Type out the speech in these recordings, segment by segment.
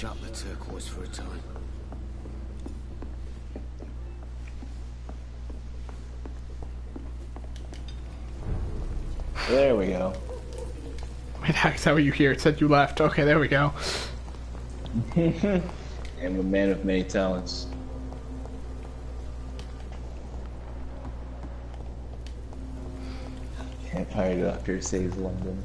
finish up the turquoise for a time. There we go. Wait, how are you here? It said you left. Okay, there we go. I'm a man of many talents. Vampire Doctor saves London.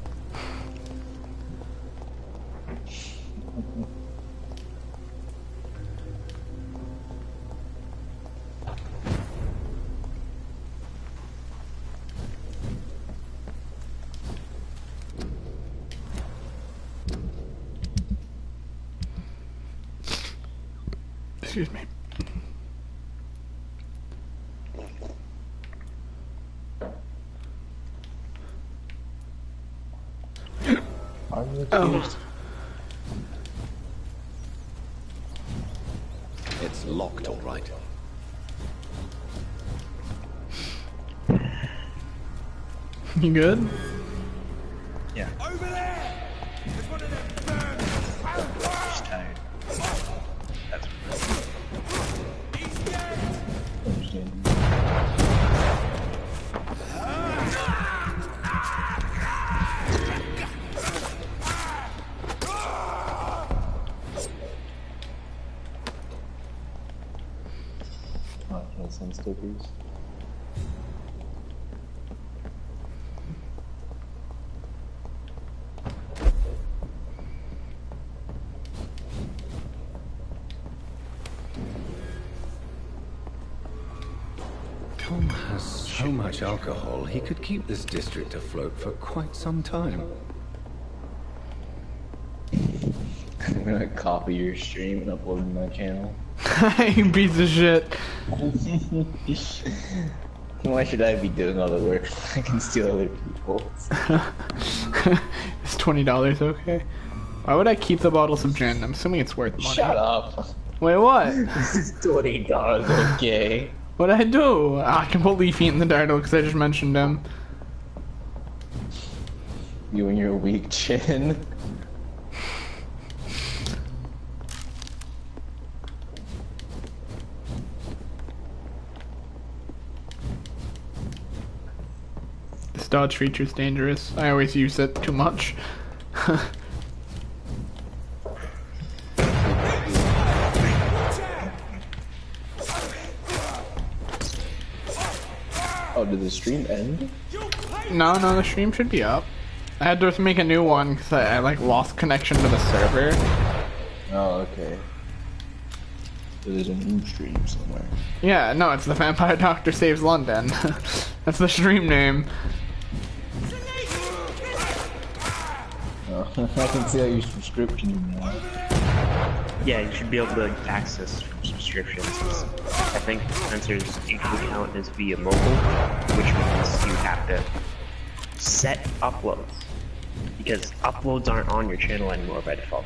Excuse me. Are you accused? Oh. It's locked, all right. You good? Yeah. Over there! There's one of them birds! Just tired. That's He's dead! understandable. Oh, can I send stickers? Tom has so much alcohol, he could keep this district afloat for quite some time. I'm gonna copy your stream and upload it to my channel. You piece of shit. Why should I be doing all the work? I can steal other people's. It's $20, okay? Why would I keep the bottles of gin? I'm assuming it's worth money. Shut up. Wait, what? This is $20, okay? What'd I do? I can put Leafy in the title because I just mentioned him. You and your weak chin. This dodge feature's dangerous. I always use it too much. Oh, did the stream end? No, the stream should be up. I had to make a new one because I like lost connection to the server. Oh, okay. So there's a new stream somewhere. Yeah, no, it's the Vampire Doctor Saves London. That's the stream name. Oh, I can see how your subscription now. Yeah, you should be able to access subscriptions. I think Spencer's YouTube account is via mobile, which means you have to set uploads. Because uploads aren't on your channel anymore by default.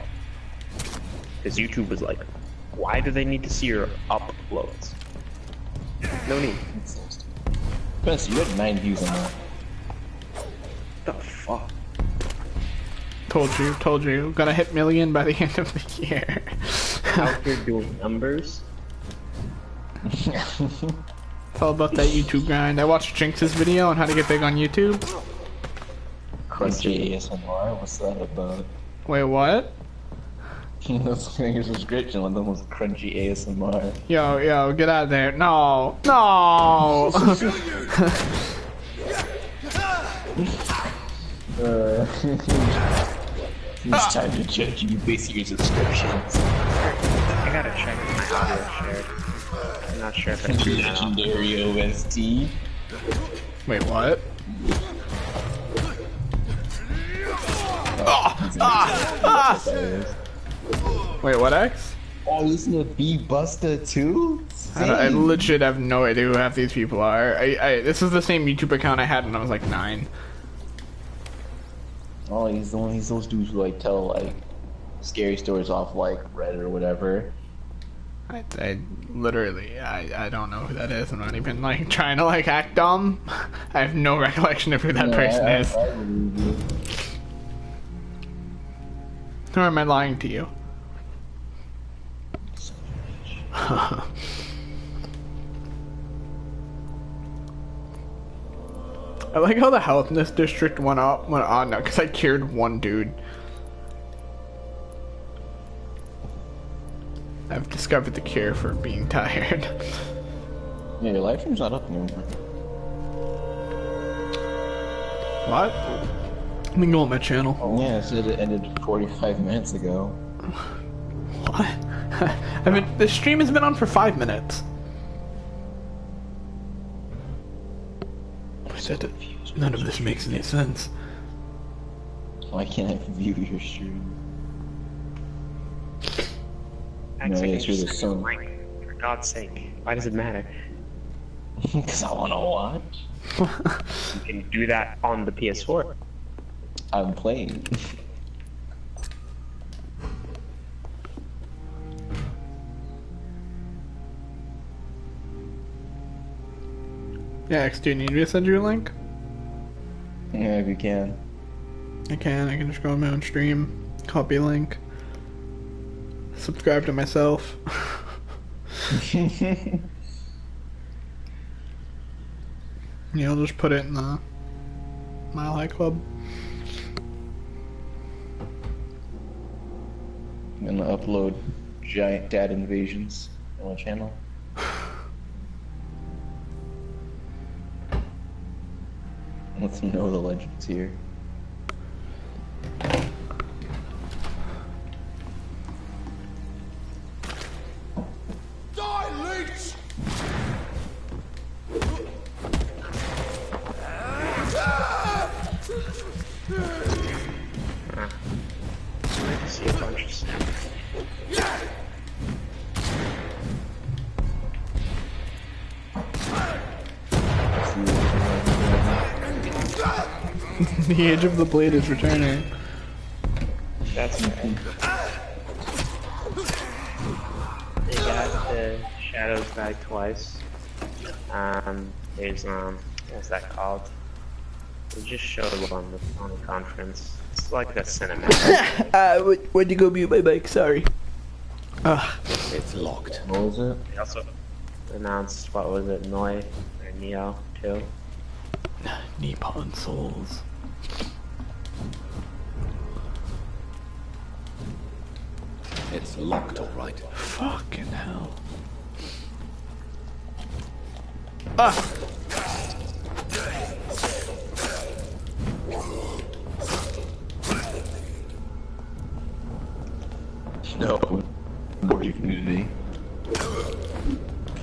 Because YouTube was like, why do they need to see your uploads? No need. Spencer, you had 9 views on that. What the fuck? Told you. Gonna hit million by the end of the year. Out here doing numbers? It's all about that YouTube grind. I watched Jinx's video on how to get big on YouTube. Crunchy ASMR, what's that about? Wait, what? That's your subscription with the most crunchy ASMR. Yo, get out of there. No. No! It's time to judge you based on your subscriptions. I gotta check my audio shared. I'm not sure if I can do that. Legendary OST. Wait, what? Wait, what, X? Oh, listen to B Busta too? I legit have no idea who half these people are. This is the same YouTube account I had when I was like 9. Oh, he's those dudes who like tell like scary stories off like Reddit or whatever. I literally, I don't know who that is. I'm not even like trying to like act dumb. I have no recollection of who that person is. I believe you. Or am I lying to you? I like how the health in this district went on now because I cured one dude. I've discovered the cure for being tired. Yeah, your live stream's not up anymore. What? Let me go on my channel. Yeah, it said it ended 45 minutes ago. What? I mean, the stream has been on for 5 minutes. None of this makes any sense. Why can't I view your stream? Actually, it's really so. For God's sake, why does it matter? Because I want to watch. You can do that on the PS4. I'm playing. Yeah, X, do you need me to send you a link? Yeah, if you can. I can just go on my own stream, copy link, subscribe to myself. Yeah, I'll just put it in the Mile High Club. I'm gonna upload giant dad invasions on my channel. Let them know the legend's here. Die, leech! I see a bunch of stuff. The Age of the Blade is returning. That's right. They got the Shadows back twice. There's what's that called? They just showed one on the conference. It's like a cinematic. Where'd you go mute my mic? Sorry. It's locked. What was it? They also announced, what was it, Noi or Neo 2? Nippon Souls. It's locked, all right. Fucking hell. No. More community.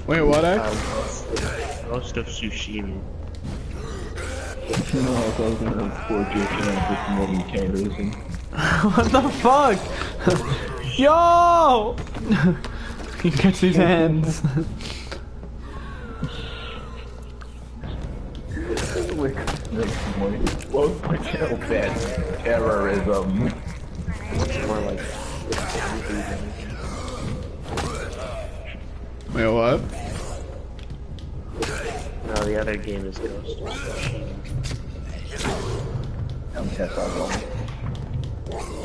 Wait, what, X? Ghost of Tsushima. No, I thought I was gonna have 4G channel for promoting terrorism. What the fuck? Yo! He gets his hands. What my channel bad? Terrorism. It's more like Wait, what? no, the other game is Ghost of Tsushima.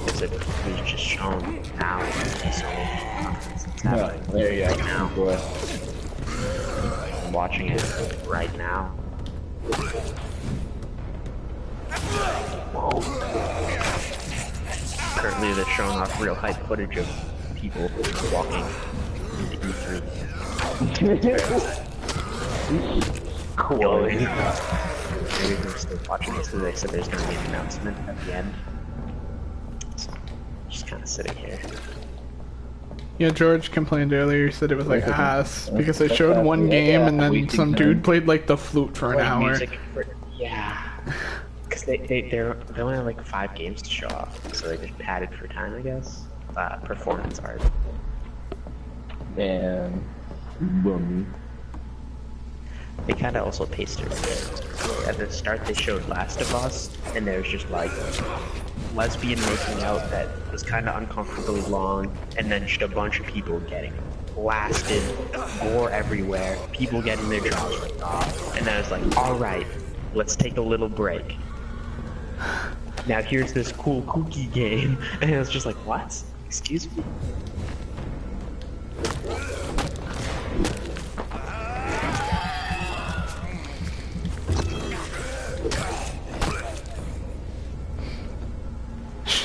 Because it was just shown now. So it's happening There you right go. now. Go ahead. I'm watching it right now. Currently, they're showing off real hype footage of people walking into E3. Cool. Maybe they're still watching this because they said there's going to be an announcement at the end. So, I'm just kind of sitting here. Yeah, George complained earlier. He said it was like ass because they showed one game and then some dude played like the flute for an Like hour. music yeah. Because they only have like 5 games to show off, so they just padded for time, I guess. Performance art. And bummy. They kind of also pasted it. At the start, they showed Last of Us, and there's just like lesbian making out that was kind of uncomfortably long, and then just a bunch of people getting blasted, gore everywhere, people getting their jaws ripped off, and then it's like, all right, let's take a little break. Now here's this cool kooky game, and it's just like, what? Excuse me?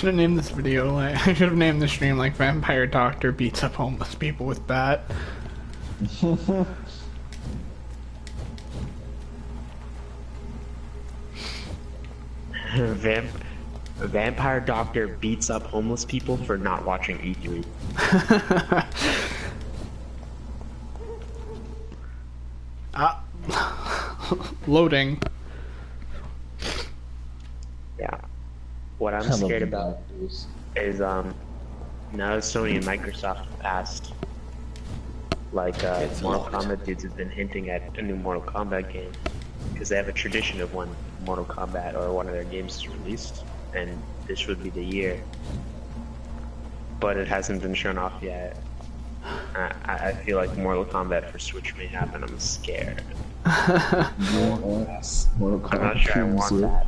should have named this video like I should have named the stream like Vampire Doctor beats up homeless people with bat. Vampire Doctor beats up homeless people for not watching E3. Loading. Yeah. What I'm scared about is now that Sony and Microsoft have passed, like Mortal Kombat dudes have been hinting at a new Mortal Kombat game because they have a tradition of when Mortal Kombat or one of their games is released, and this would be the year. But it hasn't been shown off yet. I feel like Mortal Kombat for Switch may happen. I'm scared. Mortal Kombat. I'm not sure I want that.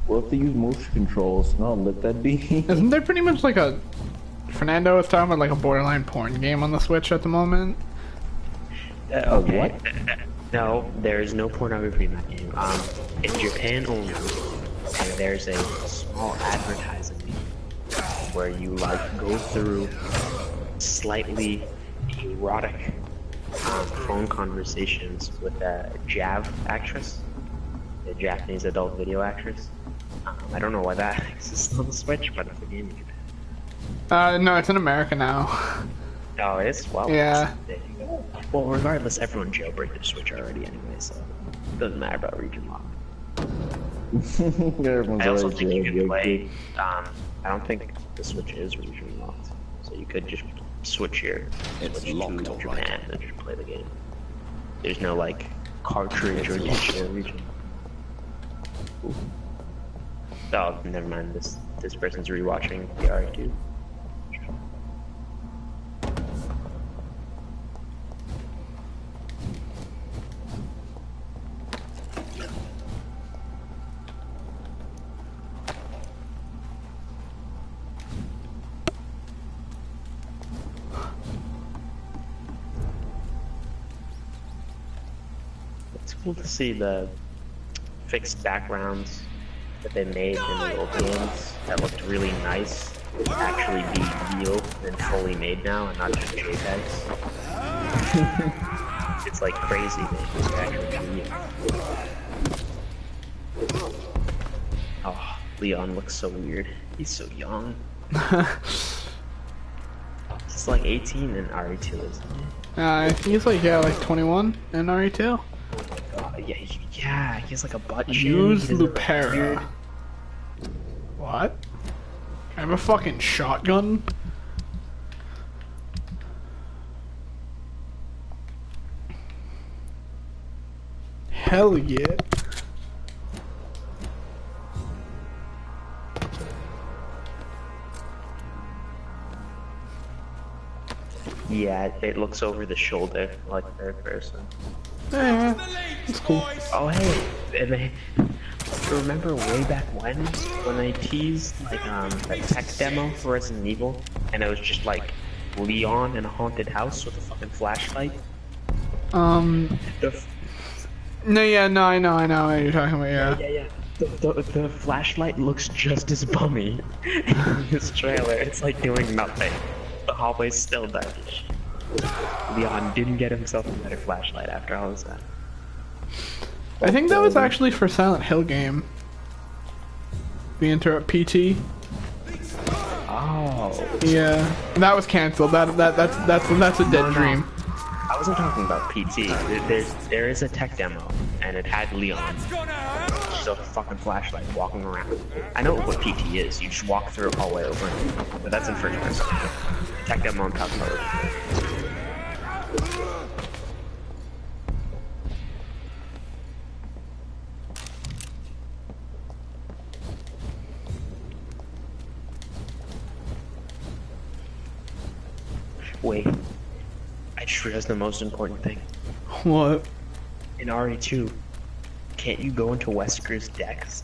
What if they use motion controls? No, let that be. Isn't there pretty much like a Fernando was talking about like a borderline porn game on the Switch at the moment? Okay. What? No, there is no pornography in that game. It's Japan only, and there's a small advertising where you like go through slightly erotic phone conversations with a JAV actress, a Japanese adult video actress. I don't know why that exists on the Switch, but it's a game in Japan. No, it's in America now. Oh, it is? Well, Yeah. there you go. Well, regardless, everyone jailbreak their Switch already anyway, so it doesn't matter about region lock. I also think you can play, I don't think the Switch is region locked, so you could just switch your Switch to Japan and just play the game. There's no, like, cartridge or digital region. Oh, never mind, this person's rewatching the RE2. It's cool to see the fixed backgrounds that they made in the old games that looked really nice actually be real and fully made now and not just JPEGs. It's like crazy that it's actually real. Oh, Leon looks so weird. He's so young. He's like 18 in RE2, isn't he? I think he's like, yeah, like 21 in RE2. Yeah, he has like a butt chin. Use He doesn't have a Lupera. beard. What? I have a fucking shotgun? Hell yeah. Yeah, it looks over the shoulder like third person. Yeah, it's cool. Oh hey, and they remember way back when they teased like a tech demo for Resident Evil, and it was just like Leon in a haunted house with a fucking flashlight. The No, I know what you're talking about, yeah. yeah. The flashlight looks just as bummy in this trailer. It's like doing nothing. The hallway's still dark as shit. Leon didn't get himself a better flashlight after all of that. I think that was actually for Silent Hill game. The Interrupt PT. Oh. Yeah, that was canceled. That's a dead dream. I wasn't talking about PT. There is a tech demo, and it had Leon. Just a fucking flashlight walking around. I know what PT is. You just walk through a hallway over and over. But that's in first person. Tech demo I'm talking about. Wait. I just realized the most important thing. What? In RE2, can't you go into Wesker's desk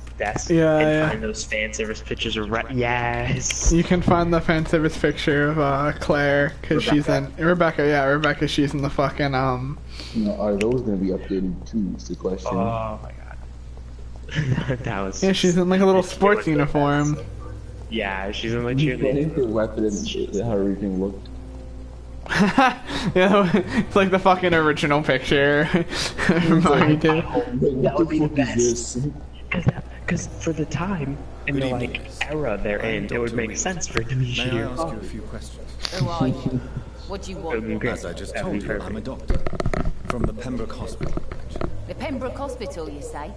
Yeah. find those fan service pictures of Yes! You can find the fan service picture of Claire, cause she's in Rebecca. Yeah, Rebecca. She's in the fucking Now, are those gonna be updated too? Is the question. Oh my god. That was... Yeah, she's in like a little sports uniform. Yeah, she's in my Funny if cheerleading. the weapon and how everything looked. Yeah, it's like the fucking original picture. Mario did. That would be the best. This? Because for the time and Good the evening, like miss. era they're I'm in, it would Dr. make Reed. sense for it to be May I sheer ask you a fun. few questions? Who are you? What do you want? As I just That'd told be you, I'm a doctor. From the Pembroke Hospital. The Pembroke Hospital, you say?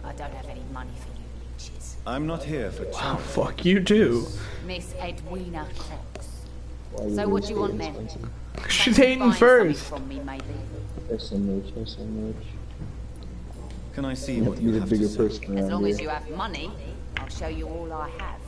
I don't have any money for you leeches. I'm not here for Oh, charity. fuck you do. Miss Edwina Cox. Why So would what it do you stay want then? expensive? She's Fancy hating buying first. something from me, maybe? SMH. Can I see You have what to be you the have to bigger say? person As around long as here. you have money, I'll show you all I have.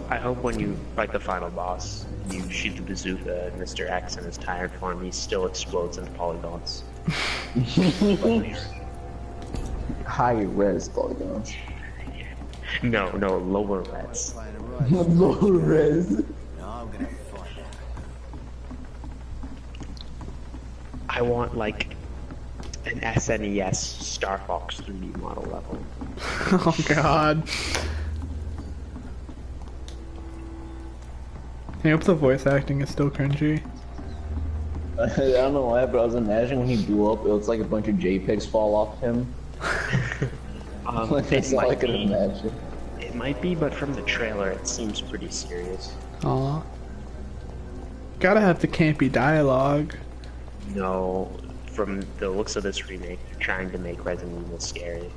I hope when you fight the final boss, you shoot the bazooka and Mr. X in his tired form, he still explodes into polygons. High res polygons. No, lower res. Low res. I want like an SNES Star Fox 3D model level. Oh god. I hope the voice acting is still cringy. I don't know why, but I was imagining when he blew up, it was like a bunch of JPEGs fall off him. Like, that's all I could imagine. It might be, but from the trailer, it seems pretty serious. Aw. Gotta have the campy dialogue. No, from the looks of this remake, they're trying to make Resident Evil scary.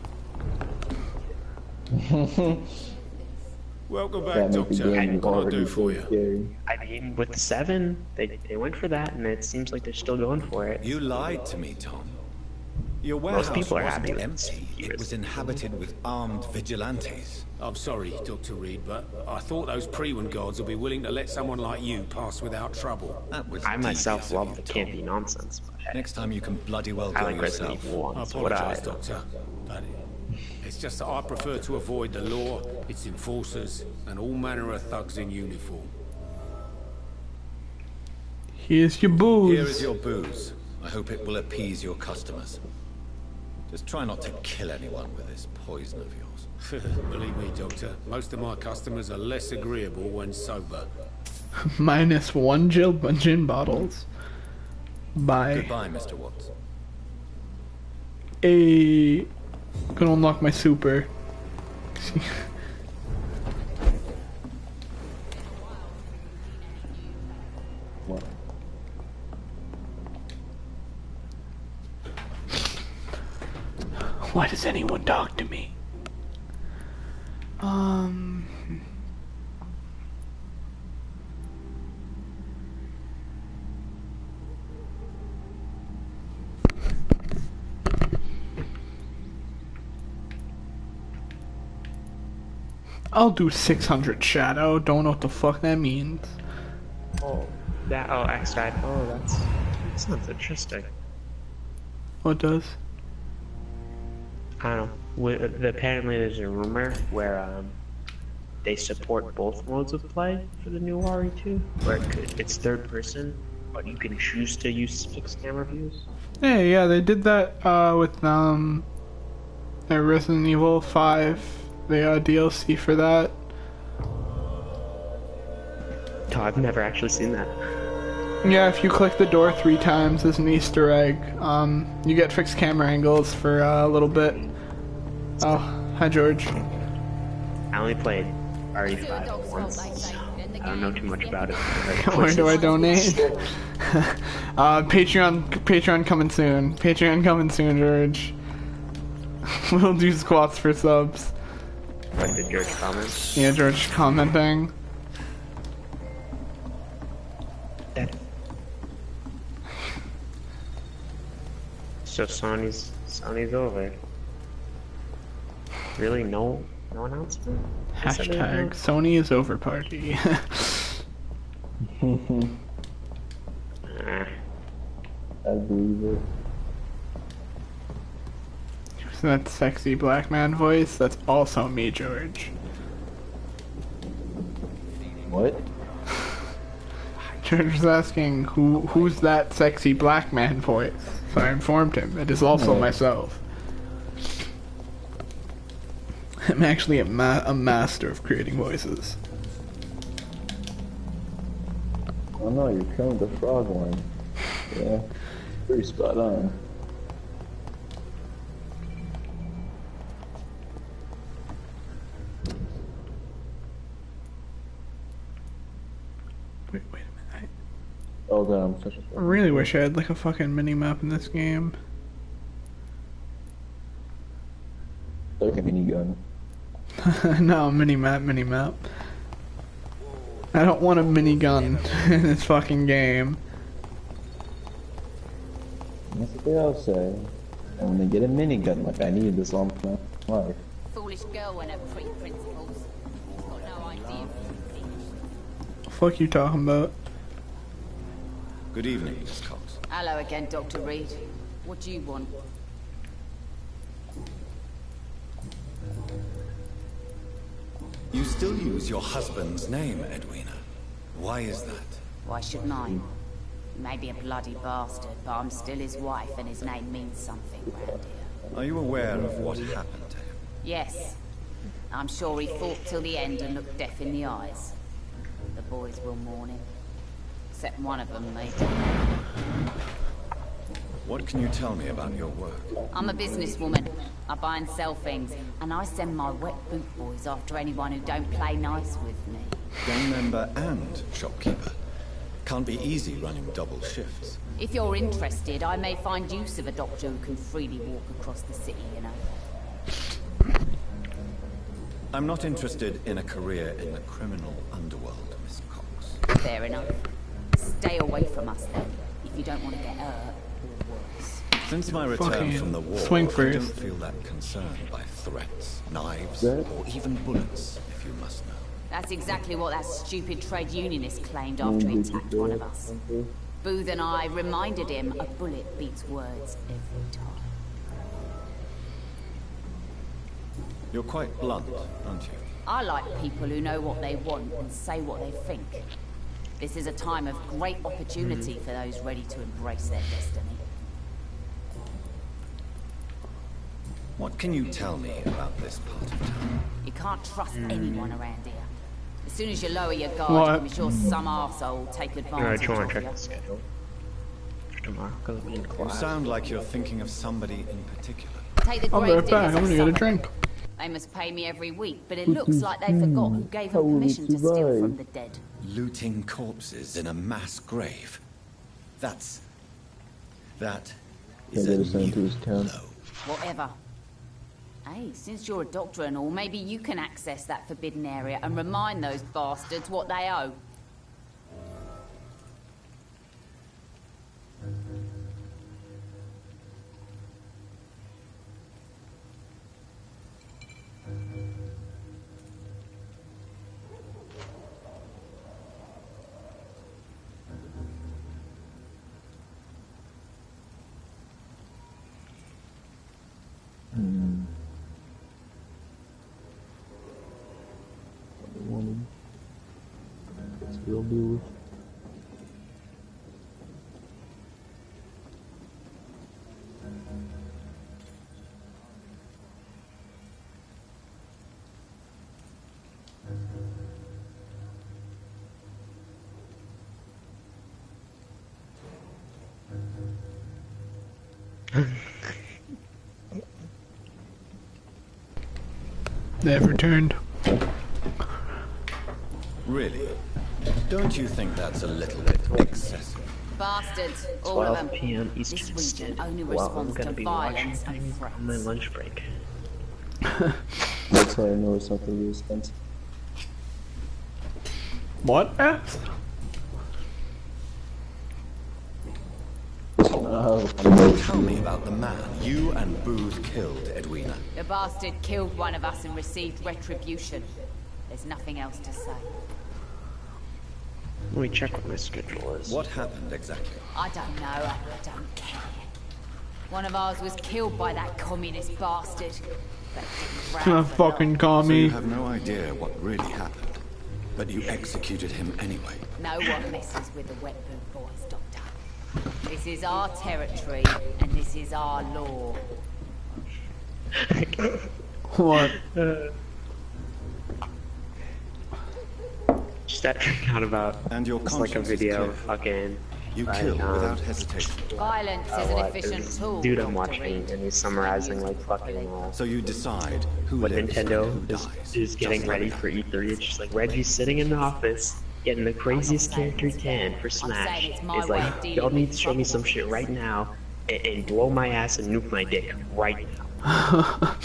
Welcome That back, make the Doctor. game What can I already do for you? scary. I mean, with 7, they went for that, and it seems like they're still going for it. You lied to me, Tom. Your warehouse people are wasn't happy with empty. It was inhabited with armed vigilantes. I'm sorry, Dr. Reed, but I thought those Prewen guards would be willing to let someone like you pass without trouble. That was I myself devious of love you, the Tom. campy nonsense, but hey, Next time you can bloody well I go like Resident yourself. Evil 1, I so what apologise, Doctor, but it's just that I prefer to avoid the law, its enforcers, and all manner of thugs in uniform. Here's your booze. Here is your booze. I hope it will appease your customers. Just try not to kill anyone with this poison of yours. Believe me, Doctor, most of my customers are less agreeable when sober. Minus one gin bottles. Bye. Goodbye, Mr. Watts. Gonna unlock my super. What? Why does anyone talk to me? I'll do 600 shadow. Don't know what the fuck that means. oh, X died. Oh, that sounds interesting. What does? I don't know. Apparently, there's a rumor where they support both modes of play for the new RE2, where it's third person, but you can choose to use fixed camera views. Yeah, they did that with Resident Evil 5, the DLC for that. Oh, I've never actually seen that. Yeah, if you click the door 3 times as an Easter egg, you get fixed camera angles for a little bit. Oh, hi George. I only played RE5 once, so I don't know too much about it. Where do I donate? Patreon coming soon. Patreon coming soon, George. We'll do squats for subs. Like the George comments. Yeah, George commenting. That. So Sony's over. Really? No announcement? Hashtag Sony is over party. Ah, I believe it. So that sexy black man voice, that's also me, George. What? George was asking who's that sexy black man voice. So I informed him. It is also myself. I'm actually a master of creating voices. Oh no, you're killing the frog one. Yeah, pretty spot on. Wait a minute. Oh god, I'm such a. I really wish I had like a fucking mini map in this game. Like a minigun. No, mini map. I don't want a minigun in this fucking game. That's what they all say. And when they get a minigun, like I need this all my life. Foolish girl and her pretty principles. Got no idea. Fuck you talking about? Good evening, Miss Cox. Hello again, Dr. Reed. What do you want? You still use your husband's name, Edwina. Why is that? Why shouldn't I? He may be a bloody bastard, but I'm still his wife and his name means something round here. Are you aware of what happened to him? Yes. I'm sure he fought till the end and looked death in the eyes. The boys will mourn him. Except one of them, me. What can you tell me about your work? I'm a businesswoman. I buy and sell things, and I send my wet boot boys after anyone who don't play nice with me. Gang member and shopkeeper. Can't be easy running double shifts. If you're interested, I may find use of a doctor who can freely walk across the city, you know. I'm not interested in a career in the criminal underworld, Miss Cox. Fair enough. Stay away from us then, if you don't want to get hurt or worse. Since my return Fucking from the war, swing I first. don't feel that concerned by threats, knives, That- or even bullets, if you must know. That's exactly what that stupid trade unionist claimed after he attacked one of us. Booth and I reminded him a bullet beats words every time. You're quite blunt, aren't you? I like people who know what they want and say what they think. This is a time of great opportunity for those ready to embrace their destiny. What can you tell me about this part of town? You can't trust anyone around here. As soon as you lower your guard, What? you can be sure some arsehole will take advantage Do you want of to check you. the schedule for tomorrow? Because I'm in You class. sound like you're thinking of somebody in particular. Take the I'll be grave right back. diggers I'm of gonna get a Suffolk. drink. They must pay me every week, but it looks like they forgot who gave How them will it permission to steal survive? from the dead. Looting corpses in a mass grave. That is Can't a get us into new his town. low. Whatever. Hey, since you're a doctor and all, maybe you can access that forbidden area and remind those bastards what they owe. Woman. Still deal with. They've returned. Really? Don't you think that's a little bit excessive? Bastards, all of 12 them. p.m. This Eastern region Standard. only Well, I'm responds gonna to be watching violence and things on my threats. lunch break. That's how I know it's something really expensive. What? Tell me about the man you and Booth killed, Edwina. The bastard killed one of us and received retribution. There's nothing else to say. Let me check what my schedule is. What happened exactly? I don't know, I don't care. One of ours was killed by that communist bastard. But it didn't brag for long. Fucking call So you me. have no idea what really happened. But you executed him anyway. No one messes with the wet boot boys, Doctor. This is our territory, and this is our law. What? Just that out about. And your It's like a conscience is video clear. of fucking. You like, kill without hesitation. Violence is an efficient tool. dude I'm Dr. watching, Reed. and he's summarizing like fucking So you decide who what lives and Nintendo who dies. is getting Just ready like for E3. It's just like Reggie's sitting in the office, getting the craziest character he can for Smash. saying it's my It's way like, of dealing y'all need with to show me some trouble. shit right now, and blow my ass and nuke my dick right now.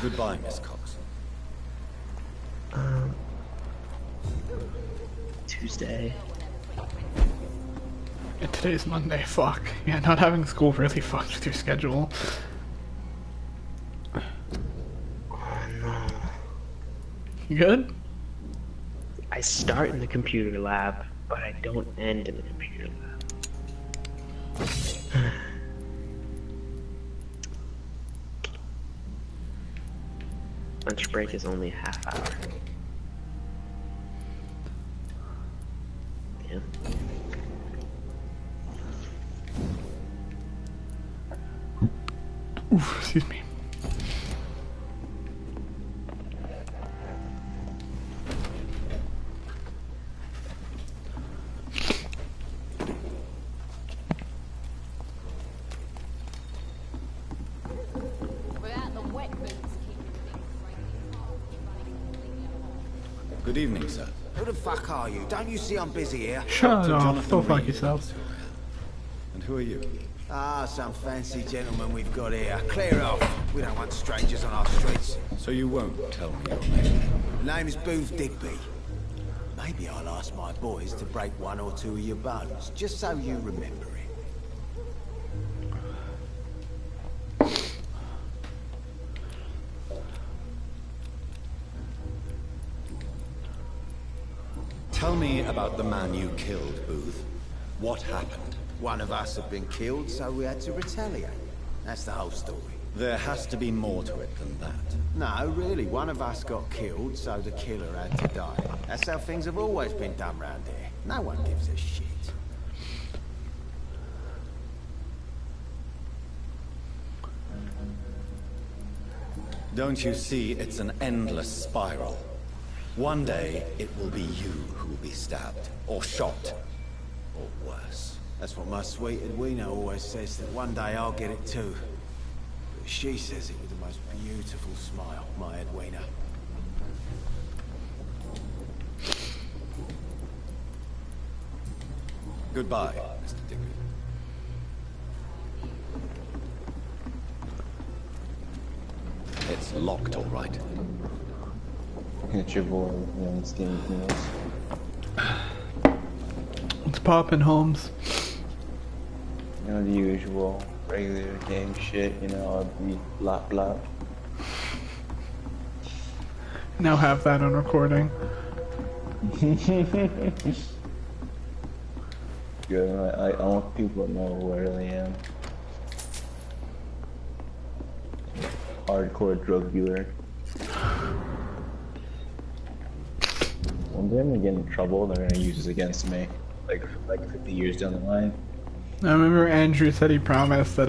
Goodbye, Miss Cox. Tuesday. Yeah, today's Monday, fuck. Yeah, not having school really fucked with your schedule. You good? I start in the computer lab, but I don't end in the computer lab. Lunch break is only a half hour. Yeah. Oof, excuse me. Without the wet boots keeping Good evening, sir. Who the fuck are you? Don't you see I'm busy here? Shut Dr. up, Jonathan go fuck Reed yourself. is who I am. And who are you? Ah, some fancy gentleman we've got here. Clear off. We don't want strangers on our streets. So you won't tell me your name? The name's Booth Digby. Maybe I'll ask my boys to break one or two of your bones, just so you remember it. Tell me about the man you killed, Booth. What happened? One of us had been killed, so we had to retaliate. That's the whole story. There has to be more to it than that. No, really, one of us got killed, so the killer had to die. That's how things have always been done round here. No one gives a shit. Don't you see it's an endless spiral? One day, it will be you who will be stabbed, or shot, or worse. That's what my sweet Edwina always says, that one day I'll get it too. But she says it with the most beautiful smile, my Edwina. Goodbye, Mr. Digby. It's locked, all right. It's your boy, young skinny penis. It's poppin', Holmes. You know, the usual regular game shit, you know, I'd be blop blop. Now have that on recording. Good, I want people to know who I really am. Hardcore drug dealer. One day I'm gonna get in trouble, they're gonna use this against me. Like 50 years down the line. I remember Andrew said he promised that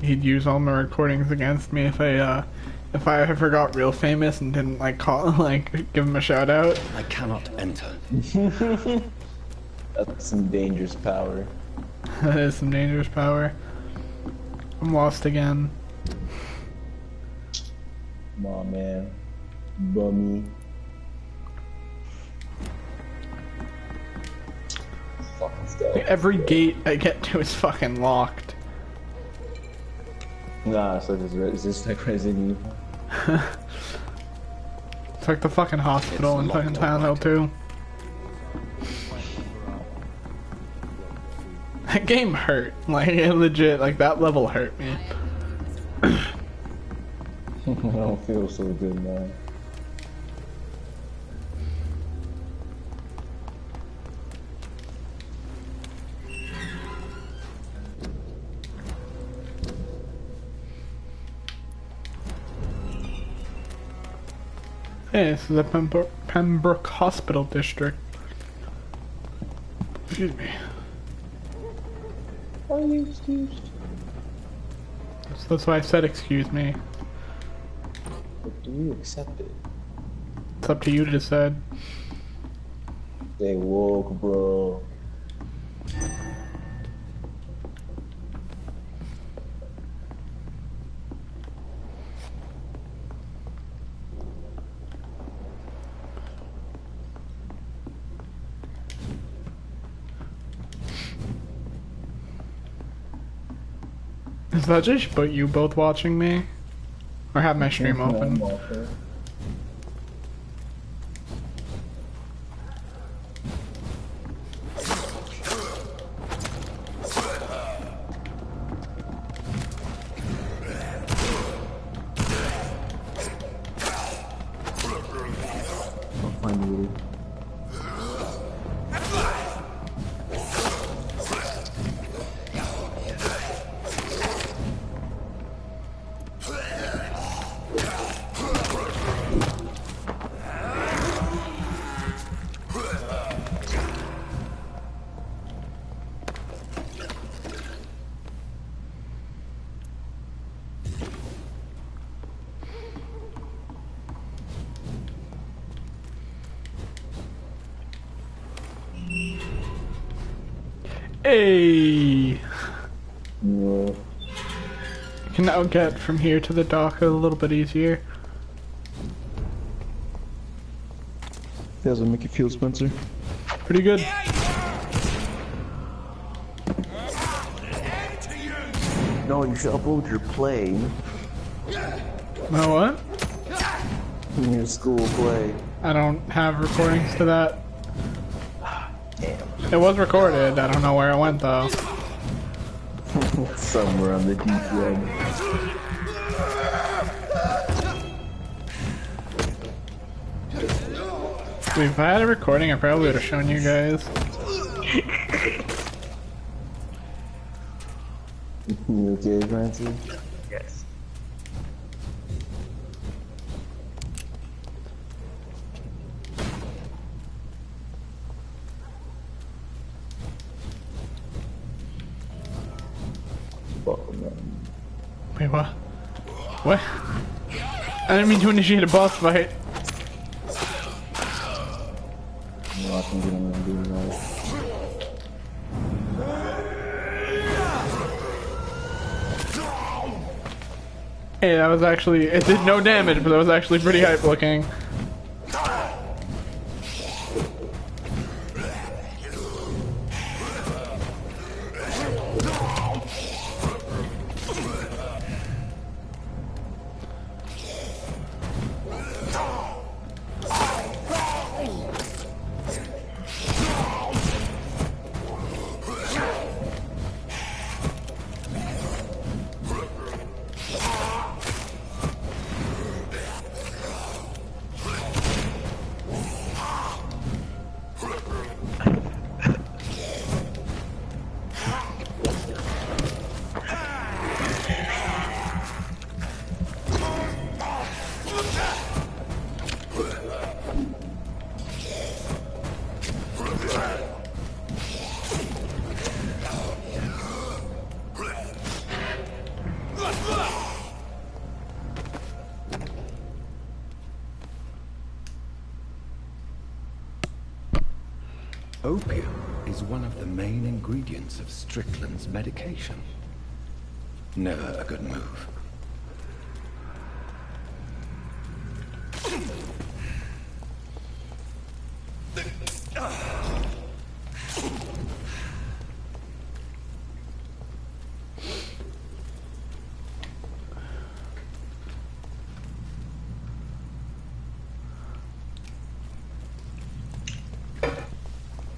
he'd use all my recordings against me if I ever got real famous and didn't like call give him a shout out. I cannot enter. That's some dangerous power. That is some dangerous power. I'm lost again. Come on, man. Bummy. Fucking stuff. Every gate I get to is fucking locked. Nah, so is this like Resident Evil? It's like the fucking hospital in It's fucking locked, Silent Hill alright. 2. That game hurt. Like, it legit, like, that level hurt me. I don't feel so good now. Hey, this is a Pembroke Hospital District. Excuse me. Are you excused? That's why I said excuse me. But do you accept it? It's up to you to decide. Stay woke, bro. Is that just but you both watching me? Or have my stream open? Hey! Yeah. Can now get from here to the dock a little bit easier. How does it make you feel, Spencer? Pretty good. No, you should upload your play. My what? Your school play. I don't have recordings to that. Damn. It was recorded, I don't know where it went though. Somewhere on the deep web. Dude, if I had a recording, I probably would have shown you guys. You okay, Francis? Yes. Wait, what? What? I didn't mean to initiate a boss fight. I'm watching it and doing that. Hey, that was actually, it did no damage, but that was actually pretty hype looking. Opium is one of the main ingredients of Strickland's medication. Never a good move.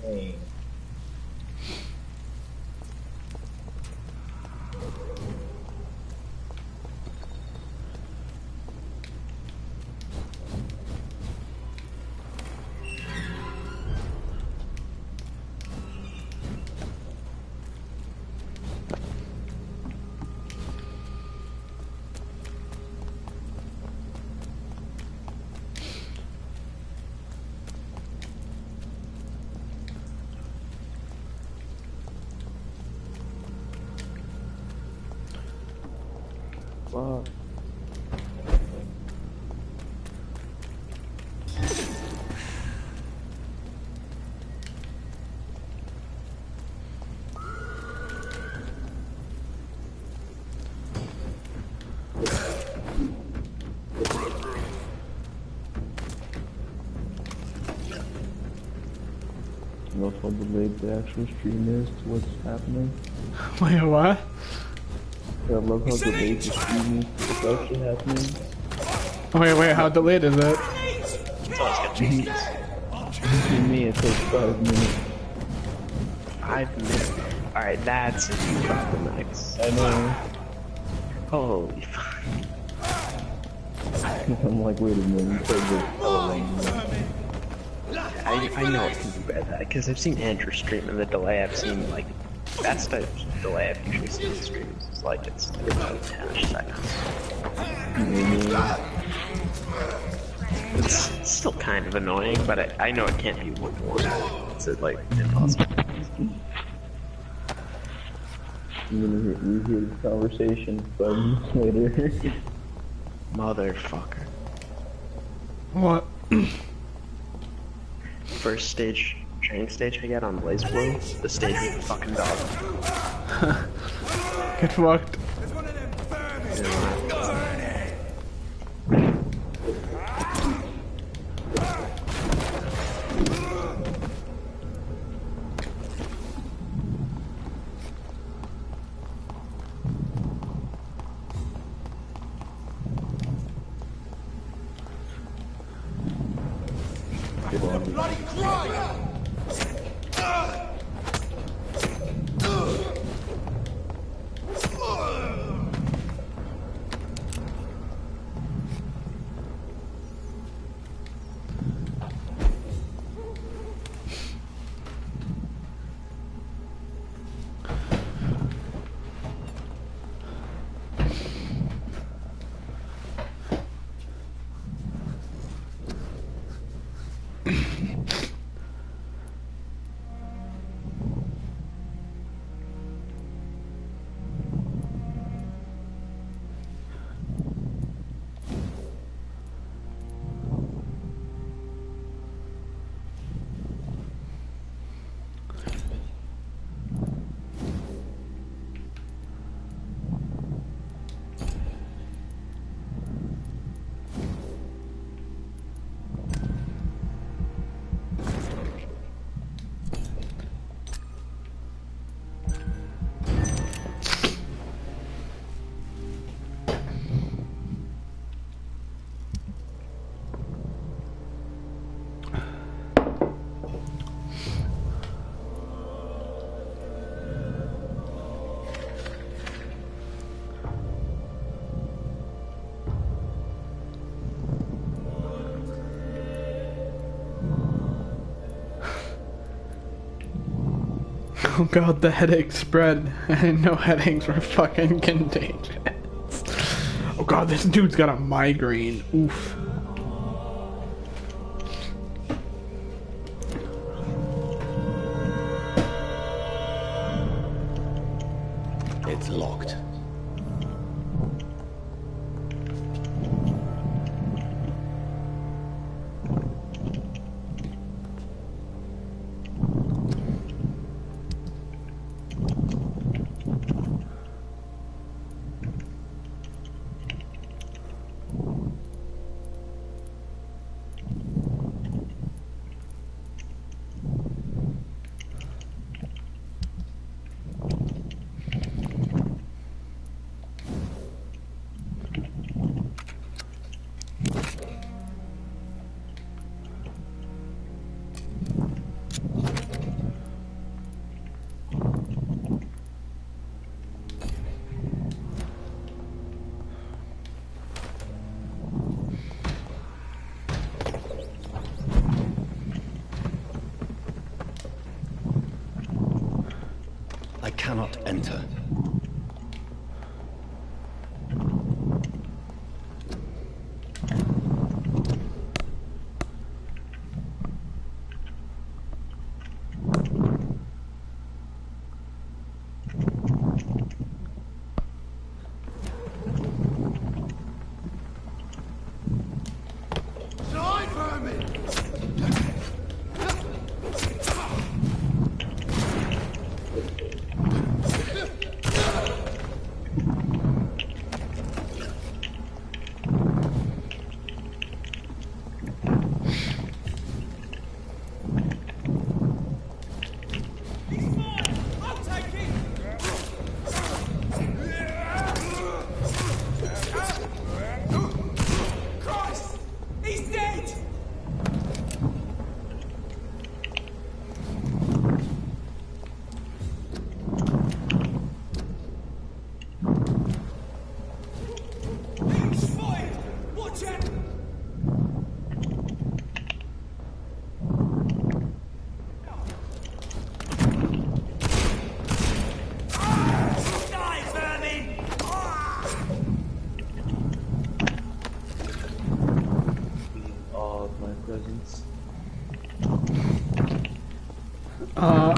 Hey. Fuck. You know how delayed the actual stream is to what's happening? Wait, what? I love how delayed the stream is to what's actually happening. Wait, how delayed is it? It's always got changes. To me, it takes 5 minutes. 5 minutes. Alright, that's if you got the max. I know. Holy fuck. I'm like, wait a minute, you said this color. I know it can be bad, because I've seen Andrew stream, and the delay I've seen, like, that's the delay I've usually seen in streams. It's like, it's about 10 seconds. It's still kind of annoying, but I know it can't be 1-to-1. It's like impossible. I'm gonna rehear the conversation 5 minutes later. Motherfucker. What? First stage, training stage I get on BlazBlue, the stage with the fucking dog. Get fucked. Oh god, the headache spread. I didn't know headaches were fucking contagious. Oh god, this dude's got a migraine. Oof. It's locked. I cannot enter.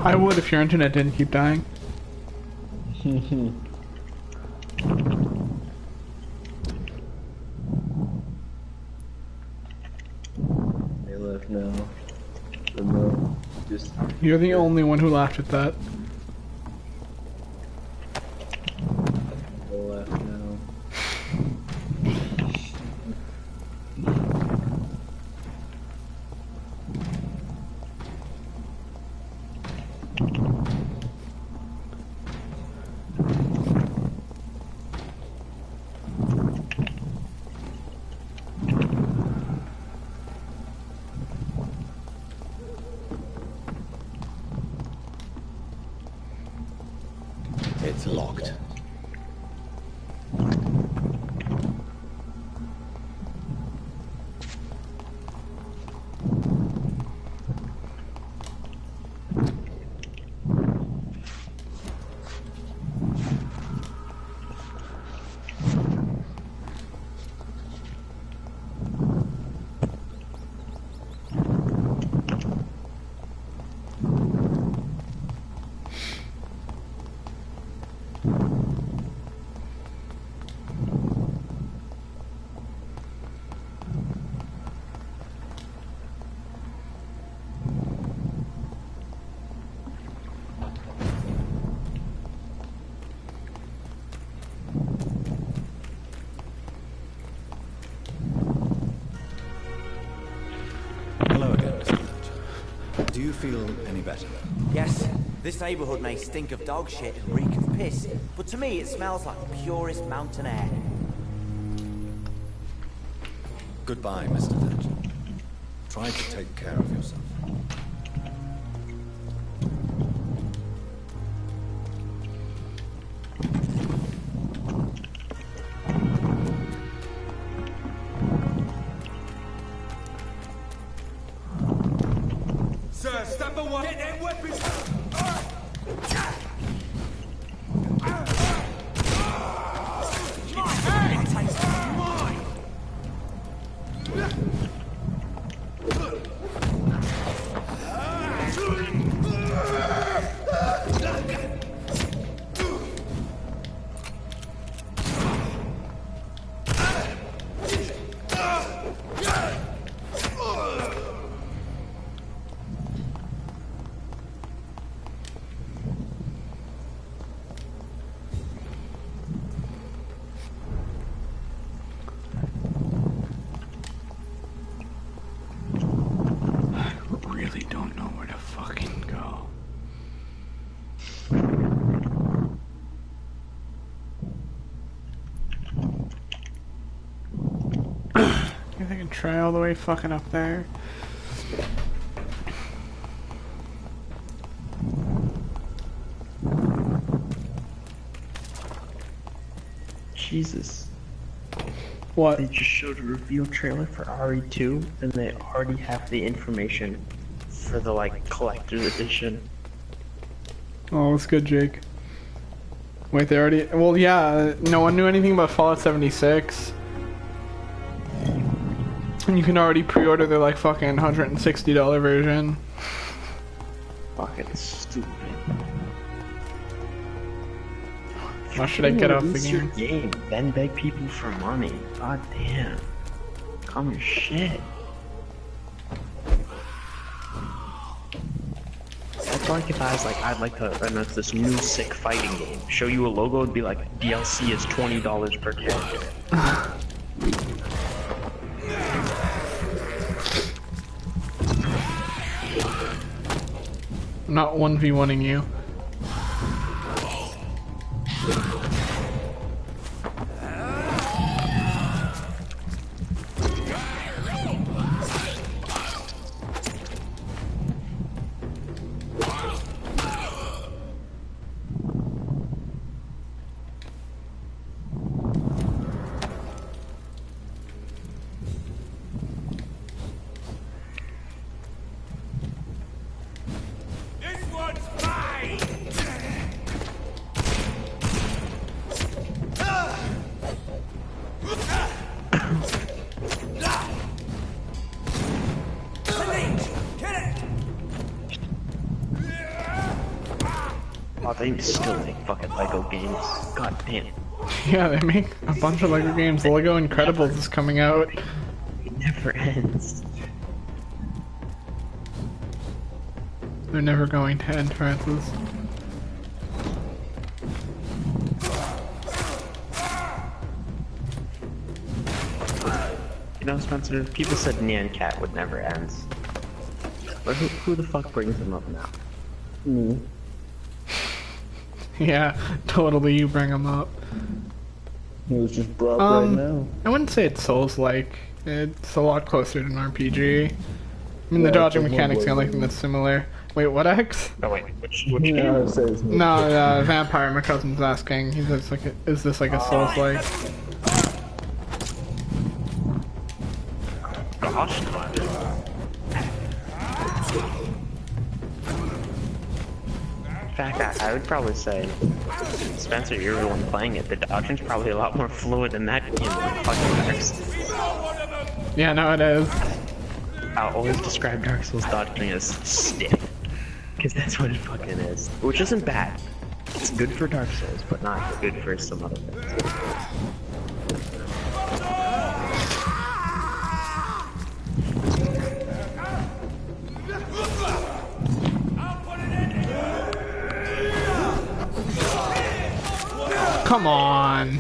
I would if your internet didn't keep dying. They left now. But no, just You're the only one who laughed at that. they left now. It's locked. Hello again, Mr. Thatcher. Do you feel any better? Yes, this neighborhood may stink of dog shit and reek of piss, but to me it smells like the purest mountain air. Goodbye, Mr. Thatcher. Try to take care of yourself. Sir, step away! Get them weapons! Really don't know where to fucking go. If I can try all the way fucking up there. Jesus. What? They just showed a reveal trailer for RE2, and they already have the information for the, like, collector's edition. Oh, that's good, Jake. Wait, they already... Well, yeah, no one knew anything about Fallout 76. And you can already pre-order their, like, fucking $160 version. Fucking stupid. Why should I get off the Release your game? game, then beg people for money. God damn. Calm your shit. That's like if I was like, I'd like to announce this new sick fighting game. Show you a logo, it'd be like, DLC is $20 per character. I'm not 1v1ing you. This one's mine! they still make fucking Lego games. God damn. Yeah, they make a bunch of Lego games. Lego Incredibles is coming out. It never ends. They're never going to end, Francis. You know, Spencer, people said Nyan Cat would never end. But who the fuck brings them up now? Me. Yeah, totally, you bring them up. It was just brought up right now. I wouldn't say it's Souls-like. It's a lot closer to an RPG. I mean, the Yeah, dodging it's a mechanic's the one only way. thing that's similar. Wait, what, X? Oh wait, which Yeah, game? it says No, Vampire, my cousin's asking. He says, like, is this like a Souls-like? Gosh, in fact, I would probably say, Spencer, you're the one playing it. The dodging's probably a lot more fluid in that game than fucking Dark Souls. Yeah, no, it is. I'll always describe Dark Souls dodging as stiff. Because that's what it fucking is. Which isn't bad. It's good for Dark Souls, but not good for some other things. Come on.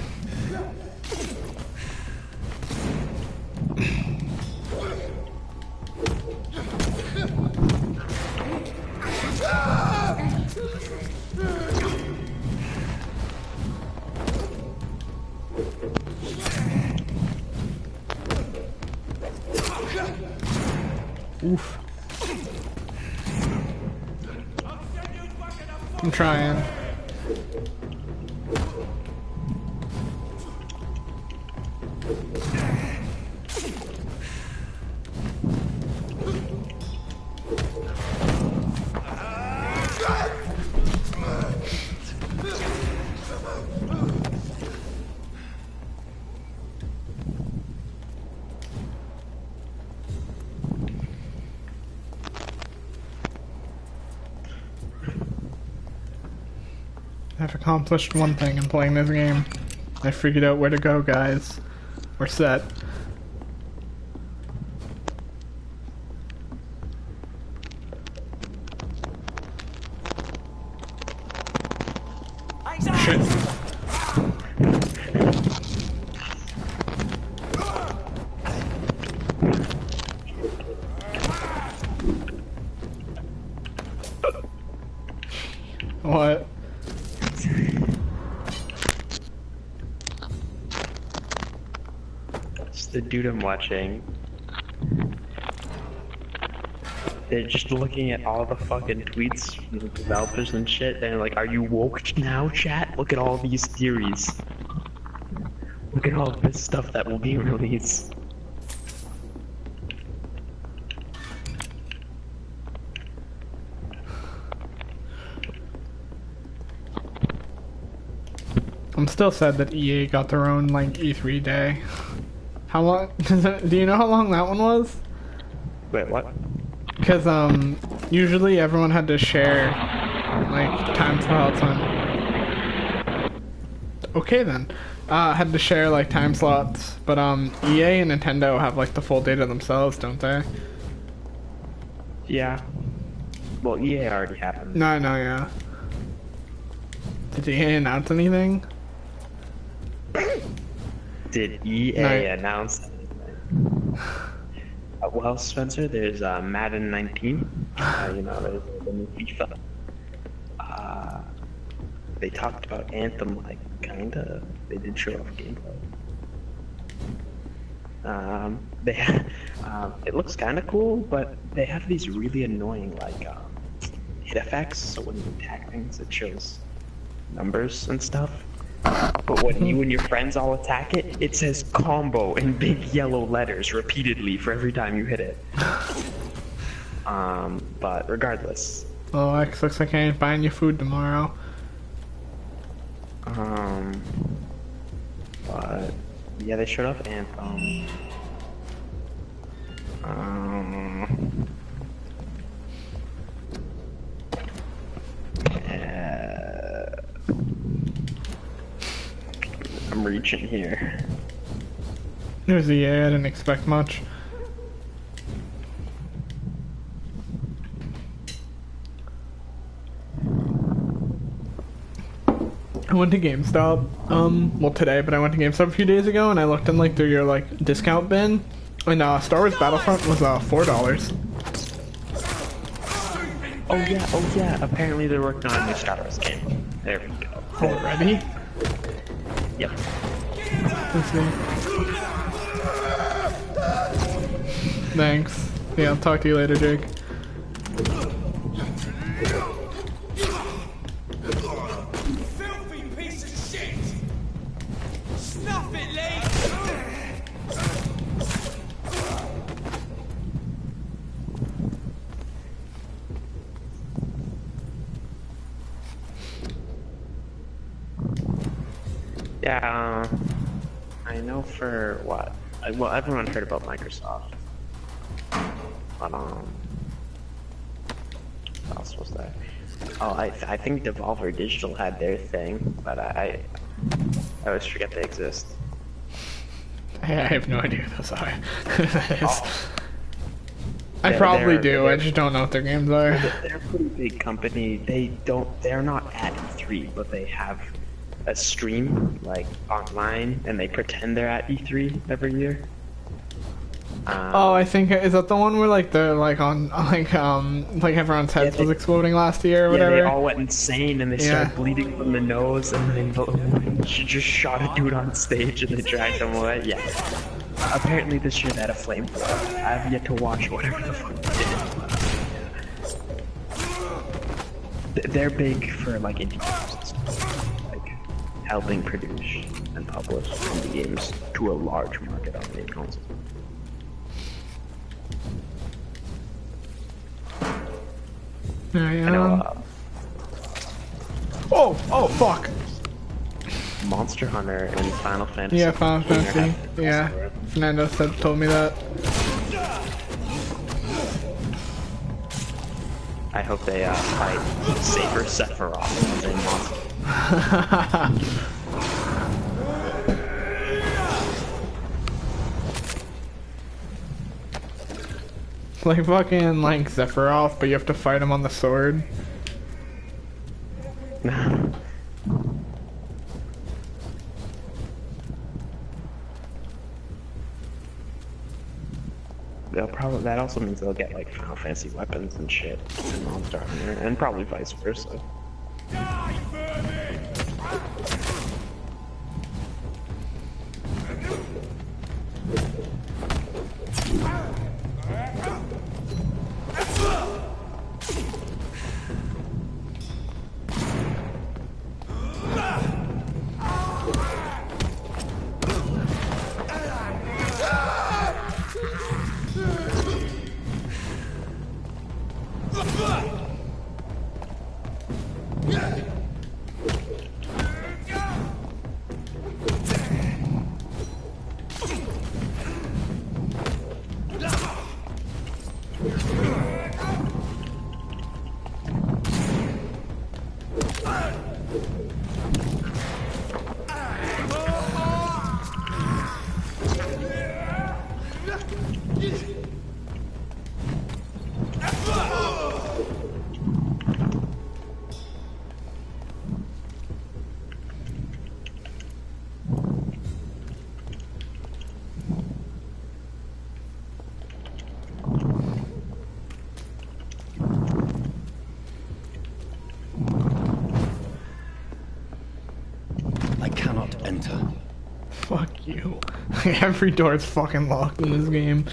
Oof. I'm trying. I've accomplished one thing in playing this game. I figured out where to go, guys. We're set. Shit. What? It's the dude I'm watching. They're just looking at all the fucking tweets from the developers and shit, and they're like, are you woke now, chat? Look at all these theories. Look at all this stuff that will be released. I'm still sad that EA got their own, like, E3 day. How long? Do you know how long that one was? Wait, what? Because, usually everyone had to share, like, time slots on... Okay, then. Had to share, like, time slots. But, EA and Nintendo have, like, the full data themselves, don't they? Yeah. Well, EA already happened. No, I know, yeah. Did EA announce anything? Did EA No. announce anything? Well, Spencer, there's Madden 19. You know, there's the new FIFA. They talked about Anthem, like, kinda. They did show off gameplay. It looks kind of cool, but they have these really annoying, like, hit effects. So when you attack things, it shows numbers and stuff. But when you and your friends all attack it, it says combo in big yellow letters repeatedly for every time you hit it. But regardless. Oh, X looks like I ain't buying you food tomorrow. But yeah, they showed off Anthem. I'm reaching here. It was a yeah, I didn't expect much. I went to GameStop, well today, but I went to GameStop a few days ago and I looked in like through your like discount bin and Star Wars Battlefront was $4. Oh yeah, apparently they're working on a new Star Wars game. There we go. Already? Yep. Let's see. Thanks. Yeah, I'll talk to you later, Jake. Filthy piece of shit! Snuff it, Lee! Yeah, I know for what? Well, everyone heard about Microsoft. But, what else was there? Oh, I think Devolver Digital had their thing, but I always forget they exist. I have no idea who those are. Oh. I probably do, I just don't know what their games are. They're a pretty big company. They're not at E3, but they have a stream, like, online, and they pretend they're at E3 every year. Oh, I think, is that the one where like they're like on like everyone's heads was exploding last year or whatever? Yeah, they all went insane and they started bleeding from the nose and then she just shot a dude on stage and they dragged him away. Yeah. Apparently this year they had a flamethrower. I have yet to watch whatever the fuck they did. They're big for like indie games and stuff. Like helping produce and publish indie games to a large market on game consoles. I know, oh fuck! Monster Hunter and Final Fantasy. Yeah, Final Fantasy. Yeah, Fernando told me that. I hope they fight Saber Sephiroth than Monster. Like fucking like Sephiroth, but you have to fight him on the sword. They'll probably, that also means they'll get like Final Fantasy weapons and shit in Monster Hunter, and probably vice versa. Die, vermin! Enter. Fuck you. Every door is fucking locked in this game.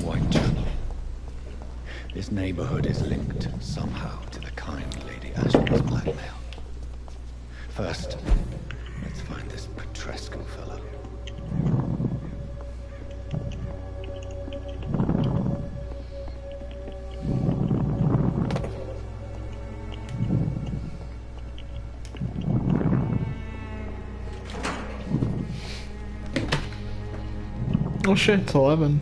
Whitechapel. This neighborhood is linked somehow to the kind Lady Ashby's blackmail. First, let's find this Petrescu fellow. Oh shit, it's 11.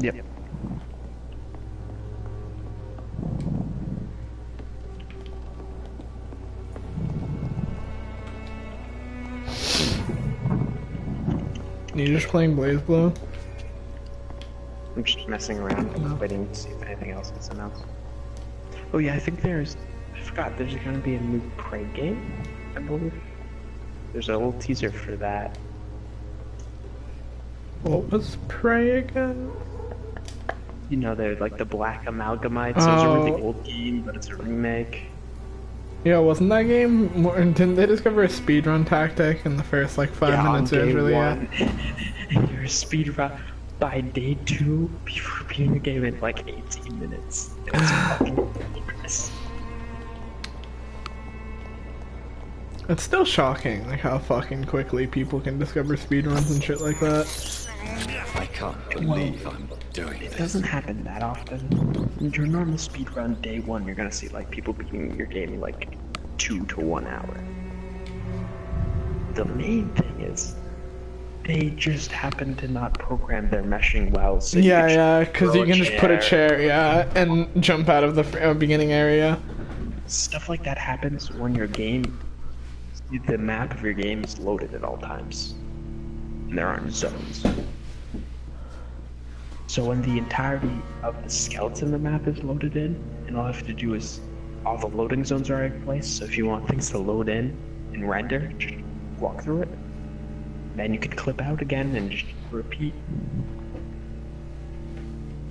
Yep. You just playing BlazBlue? I'm just messing around, waiting to see if anything else gets announced. Oh yeah, I think I forgot, there's gonna be a new Prey game, I believe. There's a little teaser for that. What was Prey again? You know, they're like the Black Amalgamites. So it's a really old game, but it's a remake. Yeah, wasn't that game? Didn't they discover a speedrun tactic in the first like 5 minutes it was really and you're a speedrun by day 2 before beating the game in like 18 minutes. It was fucking ridiculous. It's still shocking, like how fucking quickly people can discover speedruns and shit like that. I can't believe I'm doing It this. doesn't happen that often. In your normal speedrun day 1, you're gonna see like people beating your game in like 2 to 1 hour. The main thing is they just happen to not program their meshing well. So Yeah, because you can just put a chair, and jump out of the beginning area. Stuff like that happens when your game, the map of your game is loaded at all times. And there aren't zones. So when the entirety of the skeleton the map is loaded in, and all you have to do is, all the loading zones are in place, so if you want things to load in and render, just walk through it. Then you can clip out again and just repeat.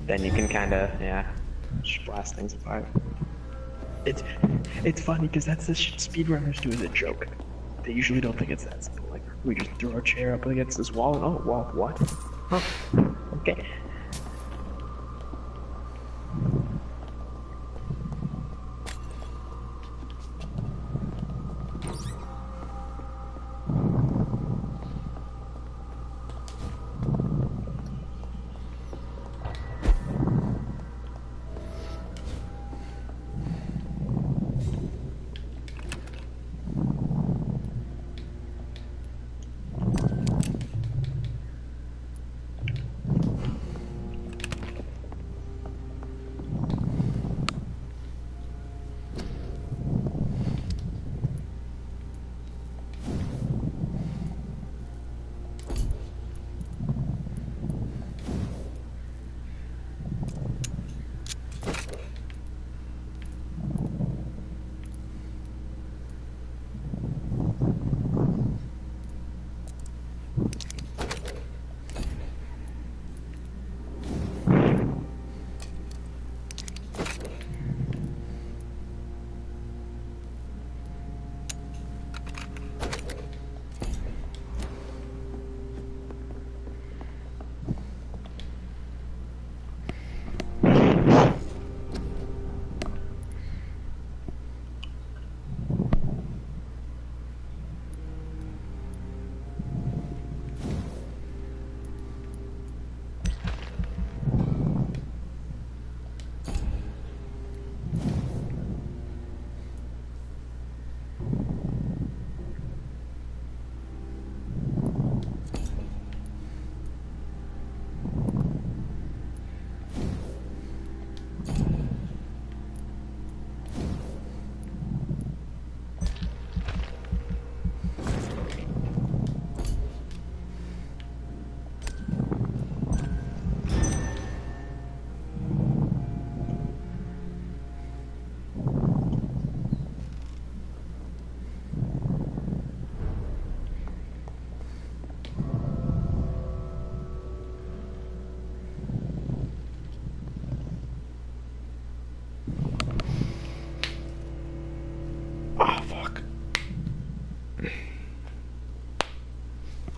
Then you can kinda, just blast things apart. It's funny, because that's the shit speedrunners do as a joke. They usually don't think it's that simple. Like, we just throw our chair up against this wall and, oh, wall, what? Huh, okay.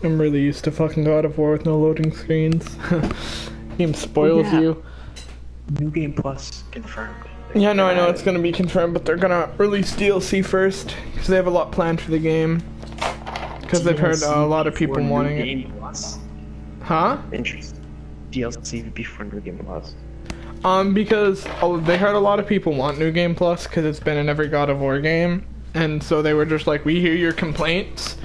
I'm really used to fucking God of War with no loading screens. Game spoils you. New Game Plus confirmed. Yeah, no, I know it's gonna be confirmed, but they're gonna release DLC first, because they have a lot planned for the game. Because they've heard a lot of people wanting it. Game Plus. Huh? Interesting. DLC before New Game Plus. Because they heard a lot of people want New Game Plus, because it's been in every God of War game. And so they were just like, we hear your complaints,